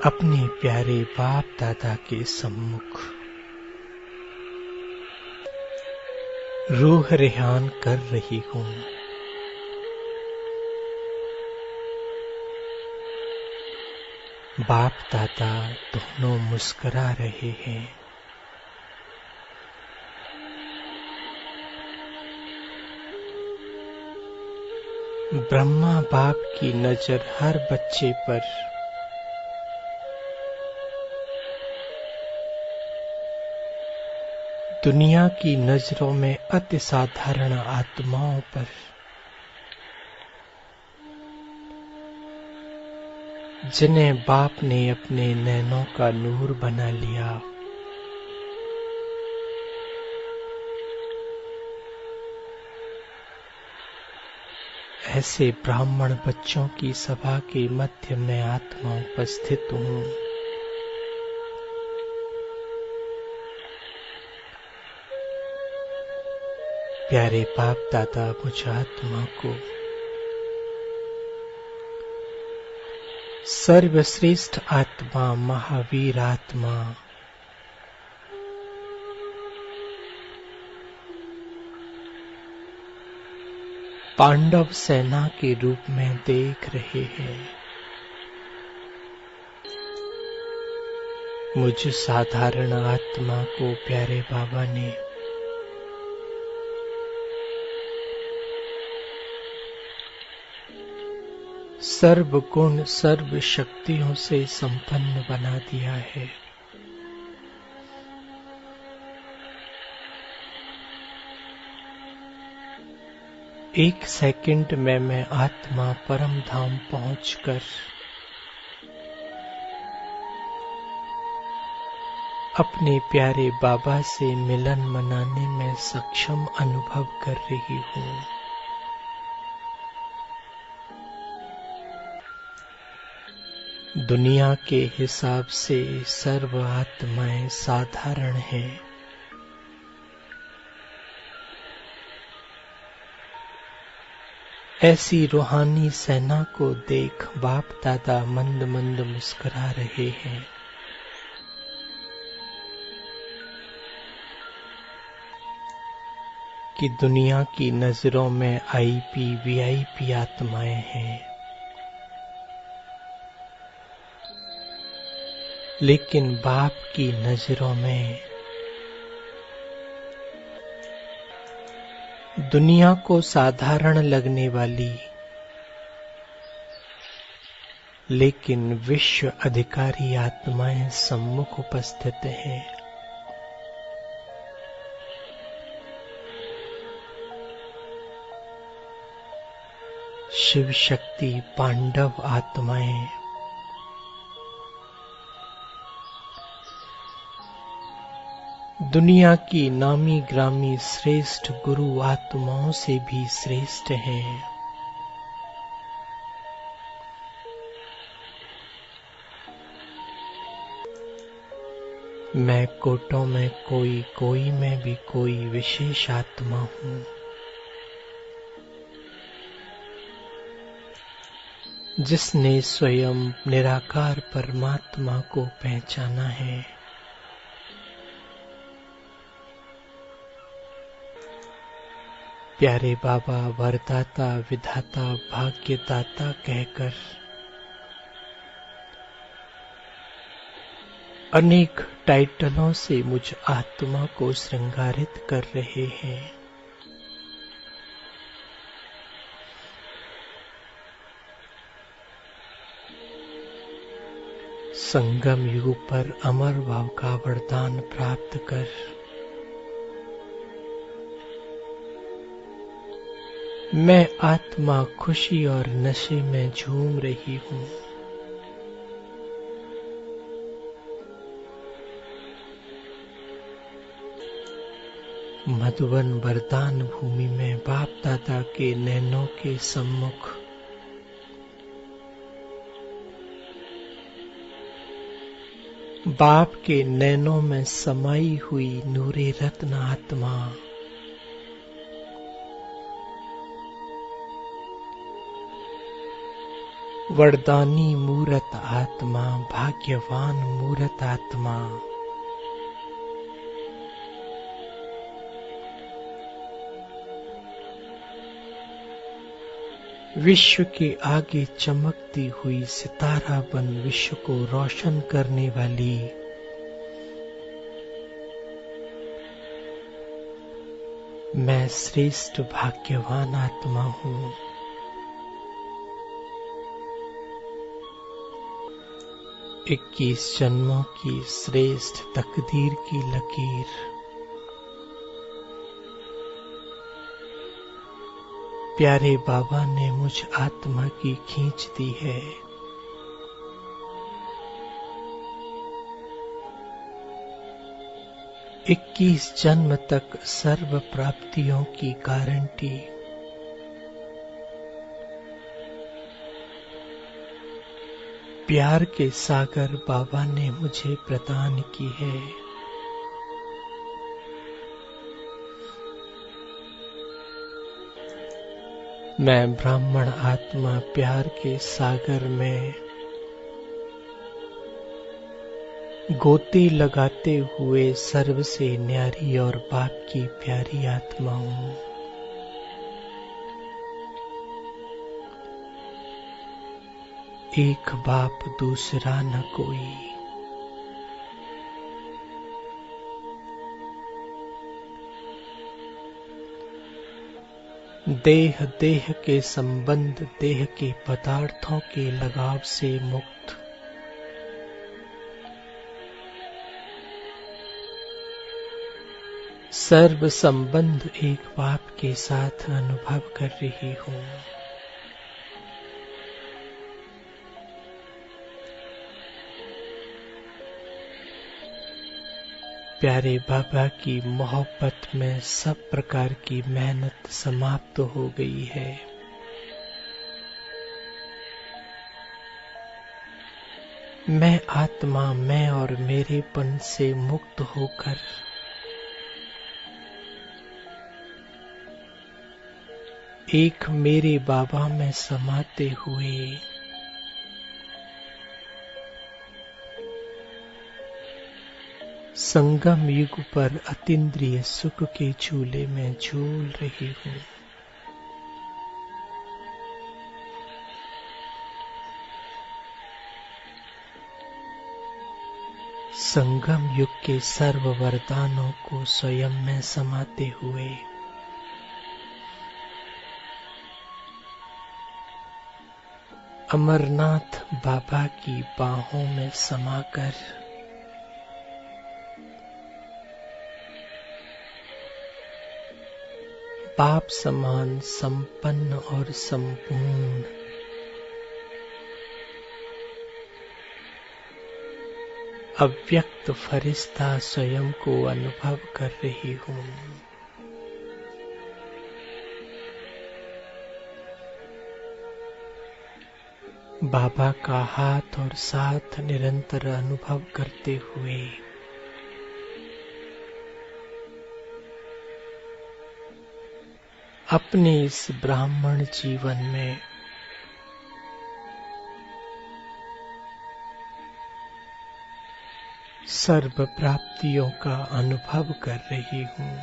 अपने प्यारे बाप दादा के सम्मुख रूह रेहान कर रही हूँ। बाप दादा दोनों मुस्कुरा रहे हैं। ब्रह्मा बाप की नजर हर बच्चे पर दुनिया की नजरों में अति साधारण आत्माओं पर जिन्हें बाप ने अपने नैनों का नूर बना लिया, ऐसे ब्राह्मण बच्चों की सभा के मध्य में आत्मा उपस्थित हूँ। प्यारे बाप दादा मुझ आत्मा को सर्वश्रेष्ठ आत्मा, महावीर आत्मा, पांडव सेना के रूप में देख रहे हैं। मुझ साधारण आत्मा को प्यारे बाबा ने सर्व गुण सर्व शक्तियों से संपन्न बना दिया है। एक सेकंड में मैं आत्मा परम धाम पहुंचकर अपने प्यारे बाबा से मिलन मनाने में सक्षम अनुभव कर रही हूँ। दुनिया के हिसाब से सर्व आत्माएं साधारण हैं। ऐसी रूहानी सेना को देख बाप दादा मंद मंद मुस्कुरा रहे हैं। कि दुनिया की नजरों में आईपी वीआईपी आत्माएं हैं, लेकिन बाप की नजरों में दुनिया को साधारण लगने वाली लेकिन विश्व अधिकारी आत्माएं सम्मुख उपस्थित हैं। शिव शक्ति पांडव आत्माएं दुनिया की नामी ग्रामी श्रेष्ठ गुरु आत्माओं से भी श्रेष्ठ हैं। मैं कोटों में कोई में भी कोई विशेष आत्मा हूँ। जिसने स्वयं निराकार परमात्मा को पहचाना है। प्यारे बाबा वरदाता विधाता भाग्यदाता कहकर अनेक टाइटलों से मुझ आत्मा को श्रृंगारित कर रहे हैं। संगम युग पर अमर भाव का वरदान प्राप्त कर मैं आत्मा खुशी और नशे में झूम रही हूँ। मधुवन वरदान भूमि में बाप दादा के नैनों के सम्मुख बाप के नैनों में समाई हुई नूरे रत्न आत्मा वरदानी मूरत आत्मा भाग्यवान मूरत आत्मा विश्व के आगे चमकती हुई सितारा बन विश्व को रोशन करने वाली मैं श्रेष्ठ भाग्यवान आत्मा हूँ। इक्कीस जन्मों की श्रेष्ठ तकदीर की लकीर प्यारे बाबा ने मुझ आत्मा की खींच दी है। इक्कीस जन्म तक सर्व प्राप्तियों की गारंटी प्यार के सागर बाबा ने मुझे प्रदान की है। मैं ब्राह्मण आत्मा प्यार के सागर में गोते लगाते हुए सर्व से न्यारी और बाप की प्यारी आत्मा हूँ। एक बाप दूसरा न कोई। देह देह के संबंध, देह के पदार्थों के लगाव से मुक्त। सर्व संबंध एक बाप के साथ अनुभव कर रही हूँ। प्यारे बाबा की मोहब्बत में सब प्रकार की मेहनत समाप्त हो गई है। मैं आत्मा, मैं और मेरेपन से मुक्त होकर एक मेरे बाबा में समाते हुए संगम युग पर अतीन्द्रिय सुख के झूले में झूल रही हूँ। संगम युग के सर्व वरदानों को स्वयं में समाते हुए अमरनाथ बाबा की बाहों में समाकर बाप समान संपन्न और संपूर्ण अव्यक्त फरिश्ता स्वयं को अनुभव कर रही हूँ। बाबा का हाथ और साथ निरंतर अनुभव करते हुए अपने इस ब्राह्मण जीवन में सर्व प्राप्तियों का अनुभव कर रही हूँ।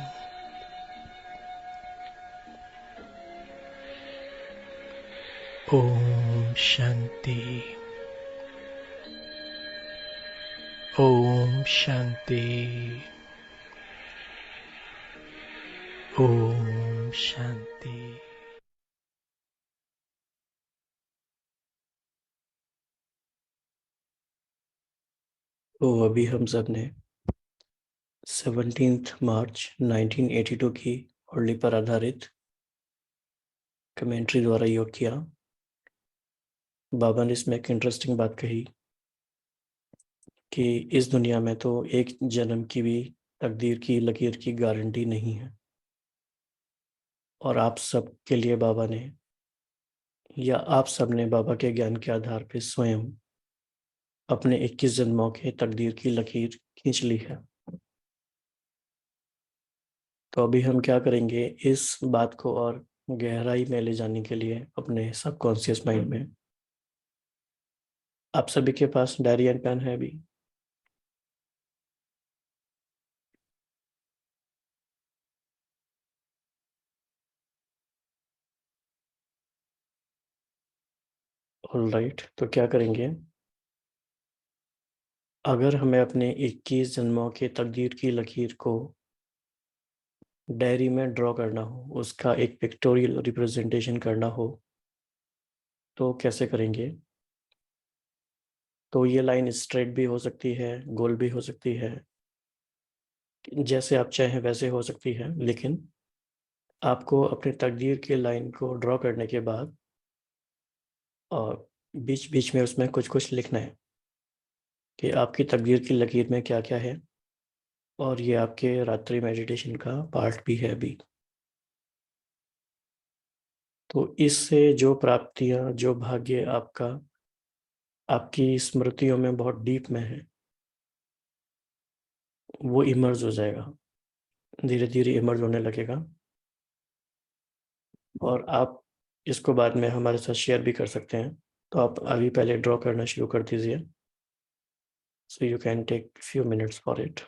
ओम शांति। ओम शांति। ओम शांति। तो अभी हम सब ने 17 मार्च 1982 की मुरली पर आधारित कमेंट्री द्वारा योग किया। बाबा ने इसमें एक इंटरेस्टिंग बात कही कि इस दुनिया में तो एक जन्म की भी तकदीर की लकीर की गारंटी नहीं है, और आप सब के लिए बाबा ने, या आप सब ने बाबा के ज्ञान के आधार पर स्वयं अपने 21 जन्मों के तकदीर की लकीर खींच ली है। तो अभी हम क्या करेंगे, इस बात को और गहराई में ले जाने के लिए अपने सबकॉन्शियस माइंड में, आप सभी के पास डायरी एंड पेन है अभी? ऑलराइट, तो क्या करेंगे, अगर हमें अपने 21 जन्मों के तकदीर की लकीर को डायरी में ड्रॉ करना हो, उसका एक पिक्टोरियल रिप्रेजेंटेशन करना हो, तो कैसे करेंगे? तो ये लाइन स्ट्रेट भी हो सकती है, गोल भी हो सकती है, जैसे आप चाहें वैसे हो सकती है, लेकिन आपको अपने तकदीर की लाइन को ड्रॉ करने के बाद और बीच बीच में उसमें कुछ कुछ लिखना है कि आपकी तकदीर की लकीर में क्या क्या है, और ये आपके रात्रि मेडिटेशन का पार्ट भी है अभी। तो इससे जो प्राप्तियां, जो भाग्य आपका आपकी स्मृतियों में बहुत डीप में है, वो इमर्ज हो जाएगा, धीरे धीरे इमर्ज होने लगेगा। और आप इसको बाद में हमारे साथ शेयर भी कर सकते हैं, तो आप अभी पहले ड्रॉ करना शुरू कर दीजिए। So you can take few minutes for it.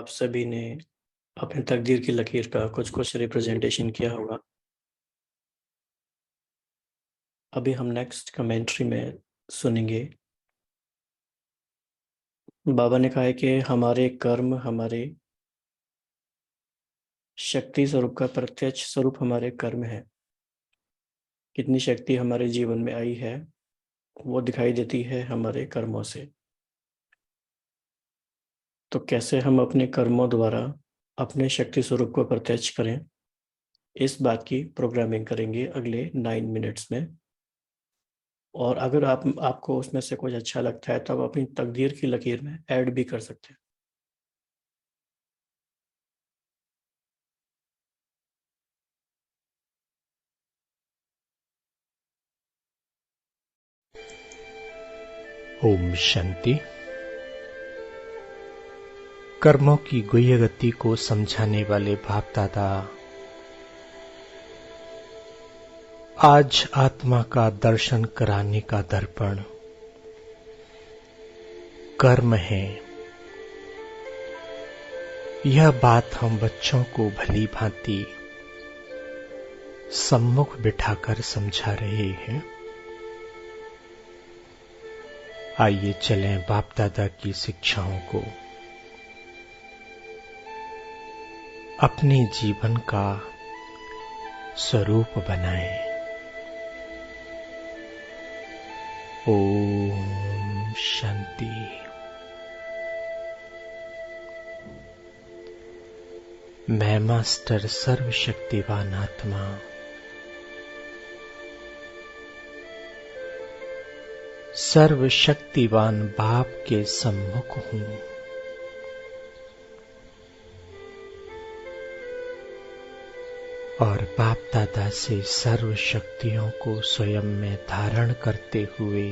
आप सभी ने अपने तकदीर की लकीर का कुछ रिप्रेजेंटेशन किया होगा। अभी हम नेक्स्ट कमेंट्री में सुनेंगे। बाबा ने कहा है कि हमारे कर्म हमारे शक्ति स्वरूप का प्रत्यक्ष स्वरूप हमारे कर्म है। कितनी शक्ति हमारे जीवन में आई है वो दिखाई देती है हमारे कर्मों से। तो कैसे हम अपने कर्मों द्वारा अपने शक्ति स्वरूप को प्रत्यक्ष करें, इस बात की प्रोग्रामिंग करेंगे अगले 9 मिनट्स में। और अगर आपको उसमें से कुछ अच्छा लगता है तब अपनी तकदीर की लकीर में ऐड भी कर सकते हैं। ओम शांति। कर्मों की गुह्य गति को समझाने वाले बाप दादा आज आत्मा का दर्शन कराने का दर्पण कर्म है। यह बात हम बच्चों को भली भांति सम्मुख बिठाकर समझा रहे हैं। आइए चलें बाप दादा की शिक्षाओं को अपने जीवन का स्वरूप बनाएं। ओम शांति। मैं मास्टर सर्वशक्तिवान आत्मा सर्वशक्तिवान बाप के सम्मुख हूँ। और बाप दादा से सर्व शक्तियों को स्वयं में धारण करते हुए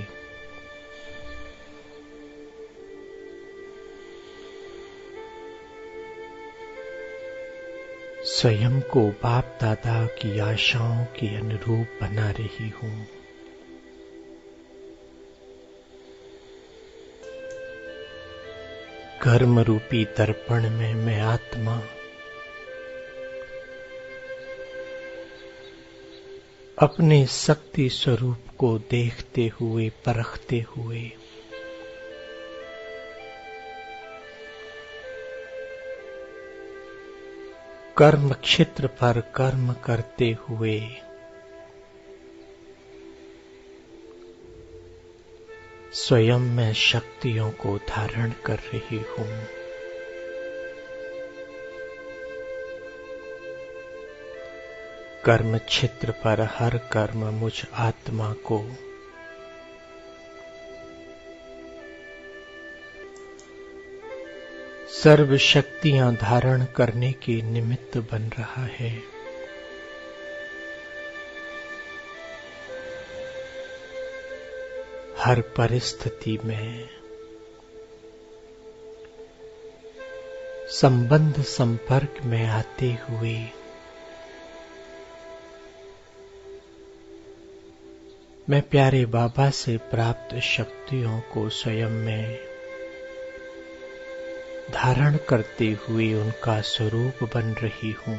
स्वयं को बाप दादा की आशाओं के अनुरूप बना रही हूँ। कर्म रूपी दर्पण में मैं आत्मा अपने शक्ति स्वरूप को देखते हुए परखते हुए कर्म क्षेत्र पर कर्म करते हुए स्वयं में शक्तियों को धारण कर रही हूँ। कर्म क्षेत्र पर हर कर्म मुझ आत्मा को सर्व शक्तियां धारण करने के निमित्त बन रहा है। हर परिस्थिति में संबंध संपर्क में आते हुए मैं प्यारे बाबा से प्राप्त शक्तियों को स्वयं में धारण करते हुए उनका स्वरूप बन रही हूँ।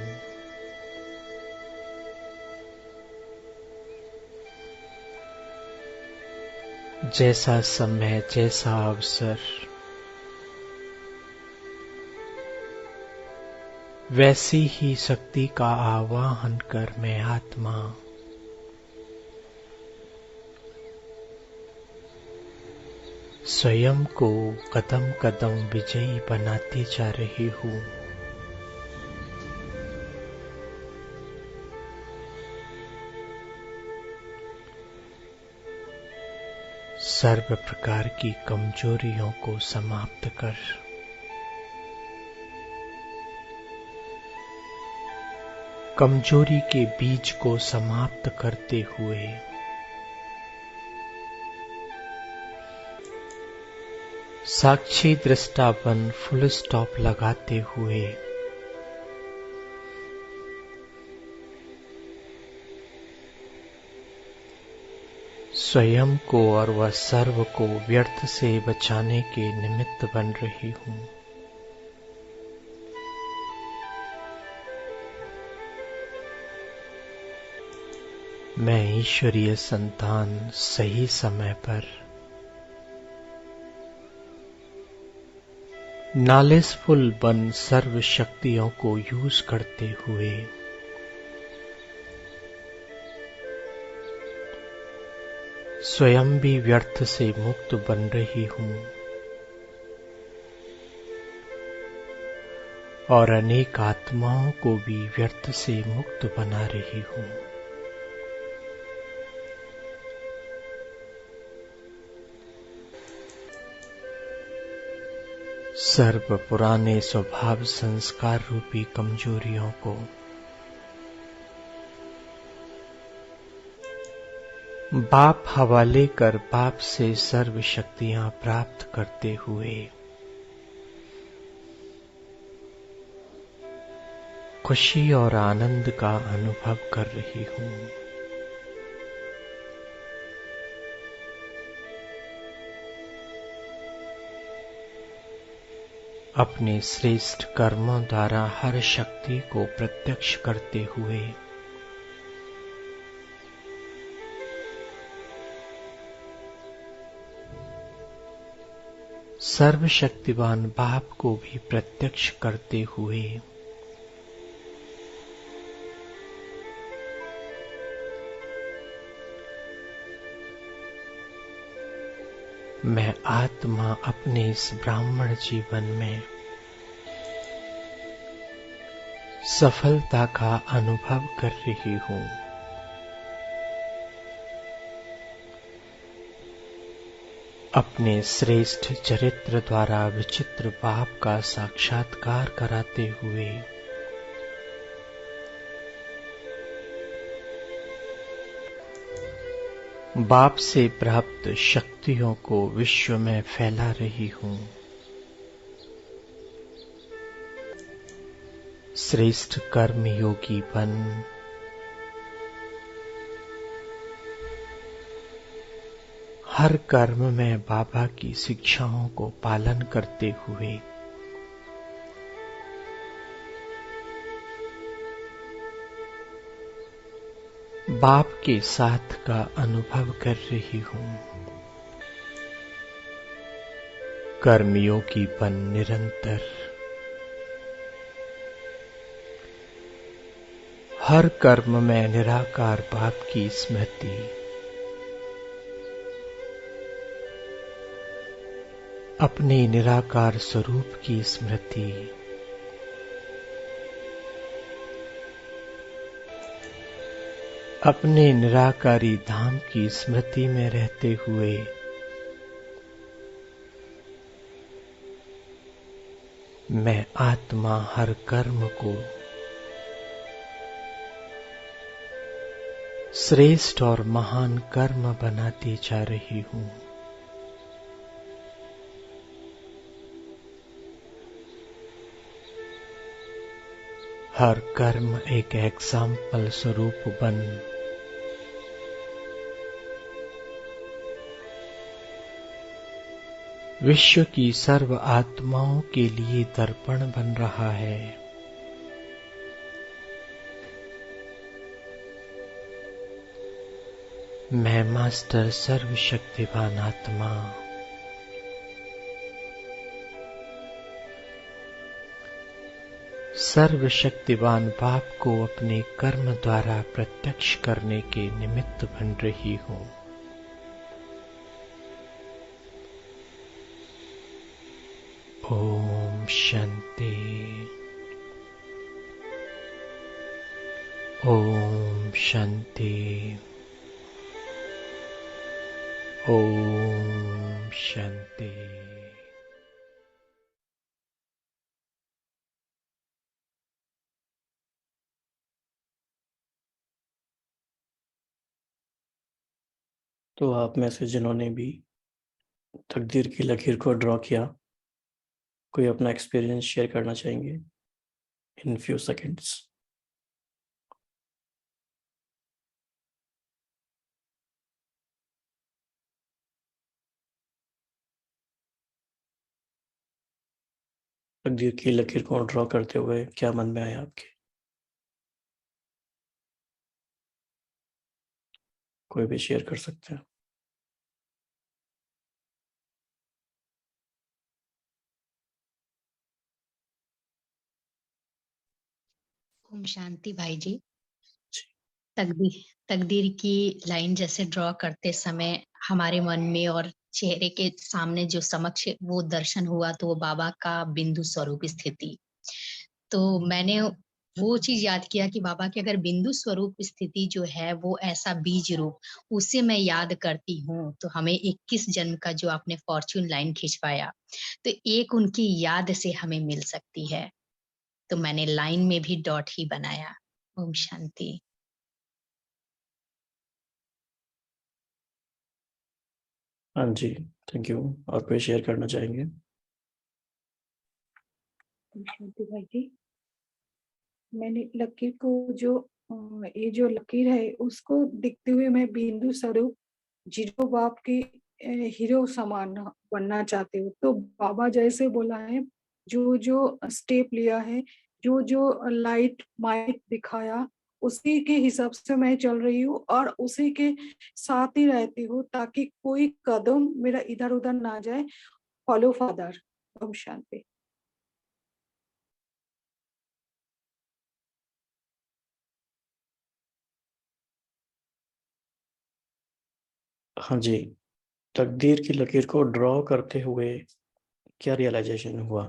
जैसा समय, जैसा अवसर, वैसी ही शक्ति का आवाहन कर मैं आत्मा स्वयं को कदम कदम विजयी बनाती जा रही हूँ। सर्व प्रकार की कमजोरियों को समाप्त कर कमजोरी के बीज को समाप्त करते हुए साक्षी दृष्टापन फुल स्टॉप लगाते हुए स्वयं को और वह सर्व को व्यर्थ से बचाने के निमित्त बन रही हूँ। मैं ईश्वरीय संतान सही समय पर नॉलेजफुल बन सर्व शक्तियों को यूज करते हुए स्वयं भी व्यर्थ से मुक्त बन रही हूँ और अनेक आत्माओं को भी व्यर्थ से मुक्त बना रही हूँ। सर्व पुराने स्वभाव संस्कार रूपी कमजोरियों को बाप हवाले कर बाप से सर्व शक्तियां प्राप्त करते हुए खुशी और आनंद का अनुभव कर रही हूँ। अपने श्रेष्ठ कर्मों द्वारा हर शक्ति को प्रत्यक्ष करते हुए सर्वशक्तिवान बाप को भी प्रत्यक्ष करते हुए मैं आत्मा अपने इस ब्राह्मण जीवन में सफलता का अनुभव कर रही हूँ। अपने श्रेष्ठ चरित्र द्वारा विचित्र बाप का साक्षात्कार कराते हुए बाप से प्राप्त शक्तियों को विश्व में फैला रही हूँ। श्रेष्ठ कर्म योगी बन हर कर्म में बाबा की शिक्षाओं को पालन करते हुए बाप के साथ का अनुभव कर रही हूँ। कर्मयोगी बन निरंतर हर कर्म में निराकार बाप की स्मृति अपने निराकार स्वरूप की स्मृति अपने निराकारी धाम की स्मृति में रहते हुए मैं आत्मा हर कर्म को श्रेष्ठ और महान कर्म बनाती जा रही हूँ। हर कर्म एक एग्जाम्पल स्वरूप बन विश्व की सर्व आत्माओं के लिए दर्पण बन रहा है। मैं मास्टर सर्वशक्तिवान आत्मा सर्वशक्तिवान बाप को अपने कर्म द्वारा प्रत्यक्ष करने के निमित्त बन रही हूँ। ओम शांति। ओम शांति। ओम शांति। तो आप में से जिन्होंने भी तकदीर की लकीर को ड्रॉ किया, कोई अपना एक्सपीरियंस शेयर करना चाहेंगे इन फ्यू सेकंड्स? तकदीर की लकीर को ड्रॉ करते हुए क्या मन में आया आपके? कोई भी शेयर कर सकते हैं। ओम शांति भाई जी। जी। तकदीर तकदीर की लाइन जैसे ड्रॉ करते समय हमारे मन में और चेहरे के सामने जो समक्ष वो दर्शन हुआ, तो वो बाबा का बिंदु स्वरूप स्थिति। तो मैंने वो चीज याद किया कि बाबा के अगर बिंदु स्वरूप स्थिति जो है वो ऐसा बीज रूप, उसे मैं याद करती हूँ, तो हमें 21 जन्म का जो आपने फॉर्च्यून लाइन खिंचवाया, तो एक उनकी याद से हमें मिल सकती है। तो मैंने लाइन में भी डॉट ही बनाया। ओम शांति। हाँ जी, थैंक यू। और कोई शेयर करना चाहेंगे? शांति भाई जी, मैंने लकीर को जो ये जो लकीर है उसको देखते हुए मैं बिंदु स्वरूप जीरो बाप के हीरो समान बनना चाहती हूँ। तो बाबा जैसे बोला है, जो जो स्टेप लिया है, जो जो लाइट माइट दिखाया, उसी के हिसाब से मैं चल रही हूँ और उसी के साथ ही रहती हूँ, ताकि कोई कदम मेरा इधर उधर ना जाए। Follow father. ओम शांति। हाँ जी, तकदीर की लकीर को ड्रॉ करते हुए क्या रियलाइजेशन हुआ,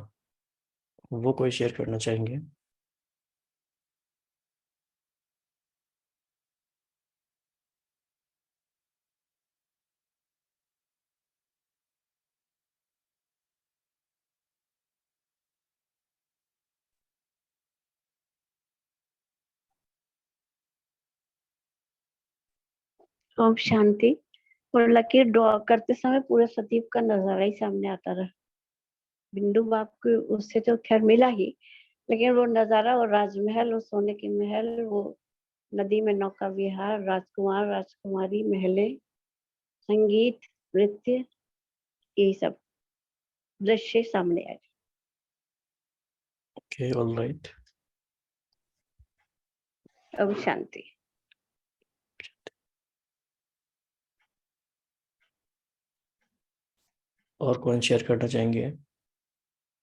वो कोई शेयर करना चाहेंगे? ओम शांति। और लकीर ड्रॉ करते समय पूरे सतीब का नजारा ही सामने आता रहा। बिंदु बाप को उससे तो खैर मिला ही, लेकिन वो नजारा और राजमहल, वो सोने के महल, वो नदी में नौका विहार, राजकुमार राजकुमारी, महलें, संगीत, नृत्य, ये सब दृश्य सामने आए। Okay, all right. ओम शांति। और कौन शेयर करना चाहेंगे?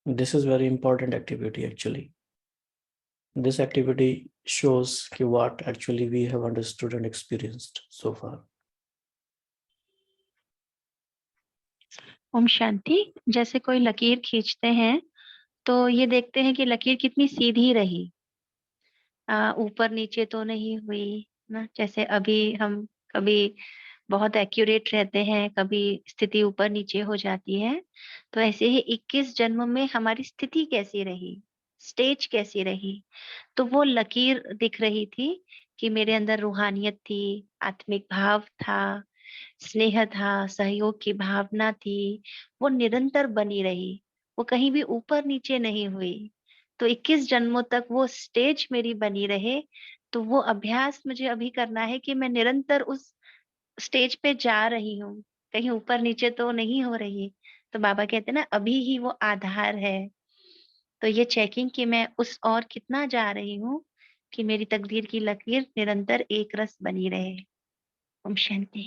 This is very important activity actually. This activity shows कि what actually we have understood and experienced so far. Om Shanti. जैसे कोई लकीर खींचते हैं तो ये देखते हैं कि लकीर कितनी सीधी रही, ऊपर नीचे तो नहीं हुई ना। जैसे अभी हम कभी बहुत एक्यूरेट रहते हैं, कभी स्थिति ऊपर नीचे हो जाती है, तो ऐसे ही 21 जन्म में हमारी स्थिति कैसी रही, स्टेज कैसी रही, तो वो लकीर दिख रही थी कि मेरे अंदर रूहानियत थी, आत्मिक भाव था, स्नेह था, सहयोग की भावना थी, वो निरंतर बनी रही, वो कहीं भी ऊपर नीचे नहीं हुई। तो 21 जन्मों तक वो स्टेज मेरी बनी रहे। तो वो अभ्यास मुझे अभी करना है कि मैं निरंतर उस स्टेज पे जा रही हूँ, कहीं ऊपर नीचे तो नहीं हो रही। तो बाबा कहते हैं ना, अभी ही वो आधार है। तो ये चेकिंग कि मैं उस और कितना जा रही हूँ कि मेरी तकदीर की लकीर निरंतर एक रस बनी रहे। ओम शांति।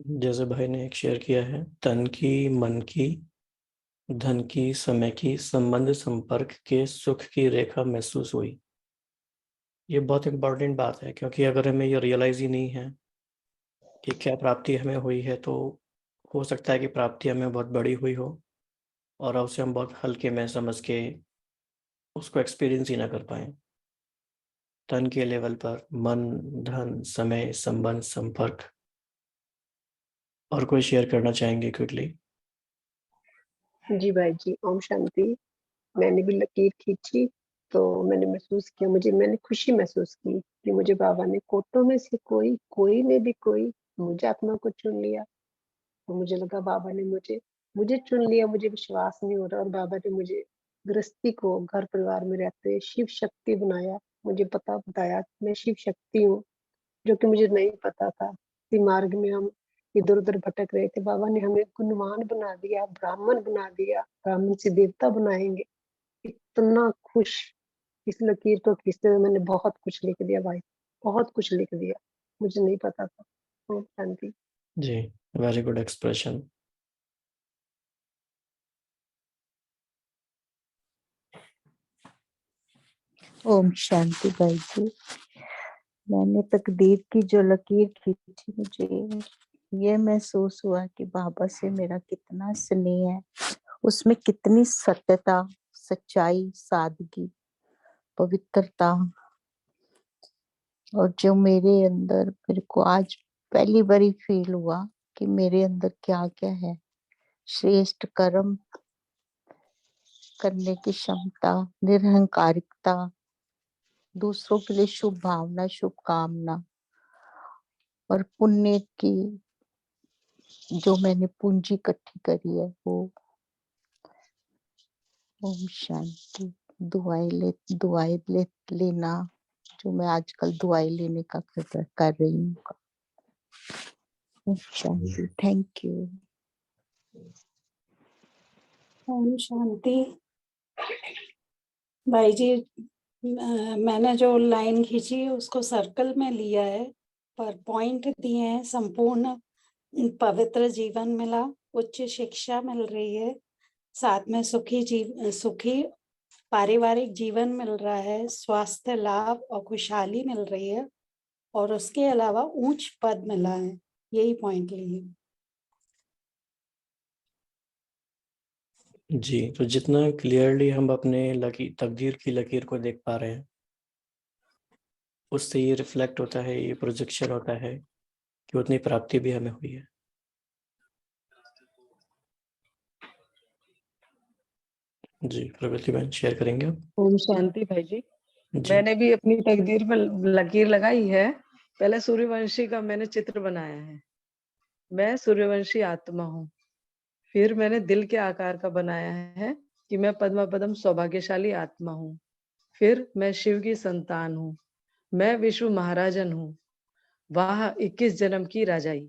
जैसे भाई ने एक शेयर किया है, तन की, मन की, धन की, समय की, संबंध संपर्क के सुख की रेखा महसूस हुई। ये बहुत इंपॉर्टेंट बात है, क्योंकि अगर हमें ये रियलाइज ही नहीं है कि क्या प्राप्ति हमें हुई है, तो हो सकता है कि प्राप्ति हमें बहुत बड़ी हुई हो और उसे हम बहुत हल्के में समझ के उसको एक्सपीरियंस ही ना कर पाए। तन के लेवल पर मन, धन, समय, संबंध, संपर्क। और कोई शेयर करना चाहेंगे क्विकली? जी भाई जी, ओम शांति। मैंने भी लकीर खींची तो मैंने महसूस किया, मैंने खुशी महसूस की कि मुझे बाबा ने कोटों में से कोई ने भी कोई मुझे आत्मा को चुन लिया। तो मुझे लगा बाबा ने मुझे मुझे चुन लिया। मुझे विश्वास नहीं हो रहा, और बाबा ने मुझे गृहस्थी को घर परिवार में रहते हुए शिव शक्ति बनाया। मुझे बताया कि मैं शिव शक्ति हूँ, जो कि मुझे नहीं पता था। इसी मार्ग में हम इधर उधर भटक रहे थे। बाबा ने हमें गुणवान बना दिया, ब्राह्मण बना दिया, ब्राह्मण से देवता बनाएंगे। इतना खुश। इस लकीर को खींचते हुए मैंने बहुत कुछ लिख दिया भाई, बहुत कुछ लिख दिया। मुझे नहीं पता था। ओम शांति। जी, वेरी गुड एक्सप्रेशन। ओम शांति भाई जी। मैंने तकदीर की जो लकीर खींची, मुझे ये महसूस हुआ कि बाबा से मेरा कितना स्नेह है, उसमें कितनी सत्यता, सच्चाई, सादगी, पवित्रता, और जो मेरे अंदर, मेरे को आज पहली बारी फील हुआ कि मेरे अंदर क्या क्या है। श्रेष्ठ कर्म करने की क्षमता, निरहंकारिकता, दूसरों के लिए शुभ भावना, शुभकामना, और पुण्य की जो मैंने पूंजी इकट्ठी करी है वो। ओम शांति। दुआएं लेना, जो मैं आजकल दुआएं लेने का कर रही हूँ। ओम शांति। Thank you. ओम शांति। भाई जी, मैंने जो लाइन खींची उसको सर्कल में लिया है, पर पॉइंट दिए हैं। संपूर्ण पवित्र जीवन मिला, उच्च शिक्षा मिल रही है, साथ में सुखी पारिवारिक जीवन मिल रहा है, स्वास्थ्य लाभ और खुशहाली मिल रही है, और उसके अलावा ऊंच पद मिला है। यही पॉइंट लिए। जी, तो जितना क्लियरली हम अपने तकदीर की लकीर को देख पा रहे हैं, उससे ये रिफ्लेक्ट होता है, ये प्रोजेक्शन होता है कि उतनी प्राप्ति भी हमें हुई है। जी, प्रवृत्ति बहन शेयर करेंगे आप? ओम शांति भाई जी। जी। मैंने भी अपनी तकदीर पर लकीर लगाई है। पहले सूर्यवंशी का मैंने चित्र बनाया है। मैं सूर्यवंशी आत्मा हूँ। फिर मैंने दिल के आकार का बनाया है कि मैं पद्म सौभाग्यशाली आत्मा हूँ। फिर मैं शिव की संतान हूँ। मैं विश्व महाराजन हूँ। वाह 21 जन्म की राजाई।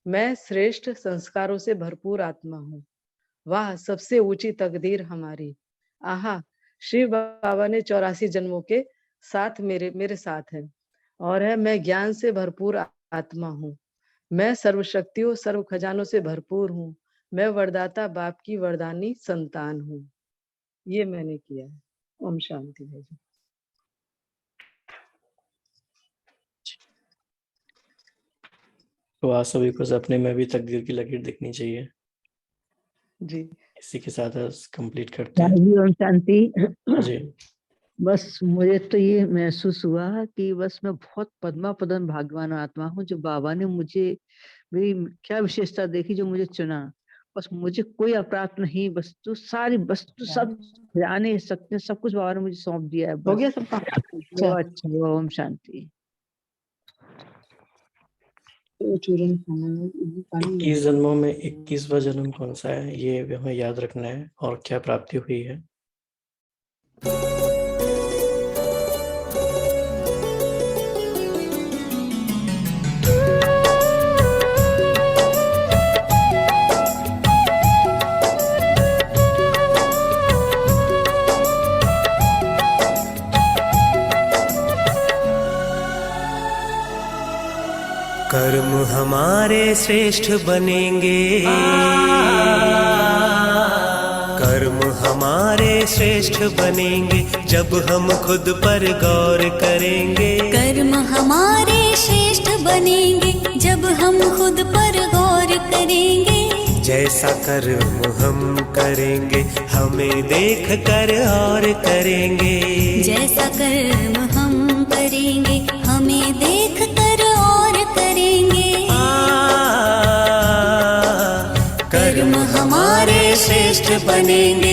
मैं श्रेष्ठ संस्कारों से भरपूर आत्मा हूँ। वाह सबसे ऊंची तकदीर हमारी। आहा, शिव बाबा ने 84 जन्मों के साथ मेरे साथ है, और है मैं ज्ञान से भरपूर आत्मा हूँ। मैं सर्वशक्तियों सर्व खजानों से भरपूर हूँ। मैं वरदाता बाप की वरदानी संतान हूँ। ये मैंने किया है। ओम शांति भाई जी। तो आप सभी को अपने में भी तकदीर की लकीर दिखनी चाहिए। जी, इसी के साथ कंप्लीट करते हैं। ओम शांति। जी। बस मुझे तो ये महसूस हुआ कि बस मैं बहुत पद्म भाग्यवान आत्मा हूँ, जो बाबा ने मुझे, मेरी क्या विशेषता देखी, जो मुझे चुना। बस मुझे कोई अपराध नहीं, वस्तु सारी वस्तु सब जाने सकते, सब कुछ बाबा ने मुझे सौंप दिया है। हो गया सबका? अच्छा, ओम शांति। 21 जन्मों में 21वां जन्म कौन सा है, ये हमें याद रखना है, और क्या प्राप्ति हुई है। कर्म हमारे श्रेष्ठ बनेंगे, कर्म हमारे श्रेष्ठ बनेंगे जब हम खुद पर गौर करेंगे। कर्म हमारे श्रेष्ठ बनेंगे जब हम खुद पर गौर करेंगे। जैसा कर्म हम करेंगे हमें देख कर और करेंगे। जैसा कर्म हम करेंगे हमें देख कर और करेंगे। कर्म हमारे श्रेष्ठ बनेंगे।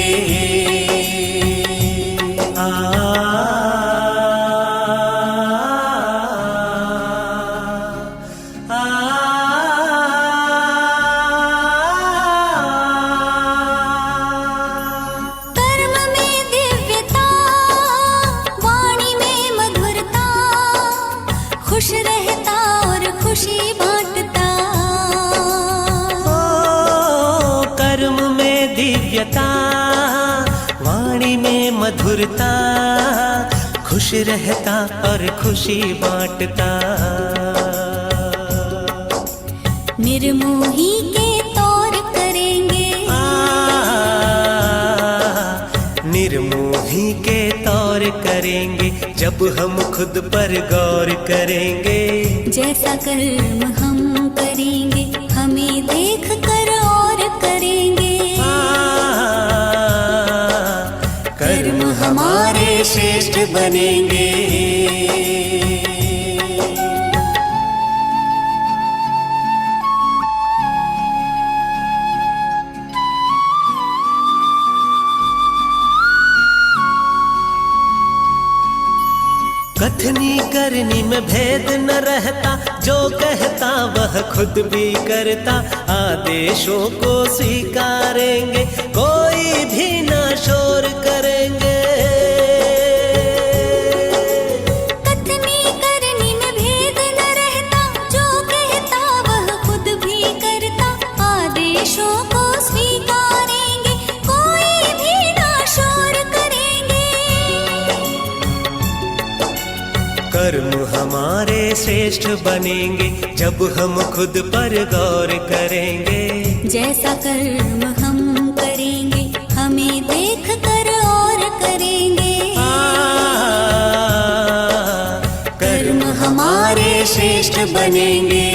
वाणी में मधुरता, खुश रहता और खुशी बांटता। निर्मोही के तौर करेंगे। निर्मोही के तौर करेंगे जब हम खुद पर गौर करेंगे। जैसा कर्म हम करेंगे हमें देख कर और करेंगे। कर्म हमारे श्रेष्ठ बनेंगे। कथनी करनी में भेद न रहता, जो कहता वह खुद भी करता। आदेशों को स्वीकारेंगे कोई भी ना शोर करेंगे। कथनी करनी में भेद न रहता, जो कहता वह खुद भी करता। आदेशों को स्वीकारेंगे कोई भी ना शोर करेंगे। कर्म हमारे श्रेष्ठ बनेंगे जब हम खुद पर गौर करेंगे। जैसा कर्म हम करेंगे हमें देख कर और करेंगे। कर्म हमारे श्रेष्ठ बनेंगे।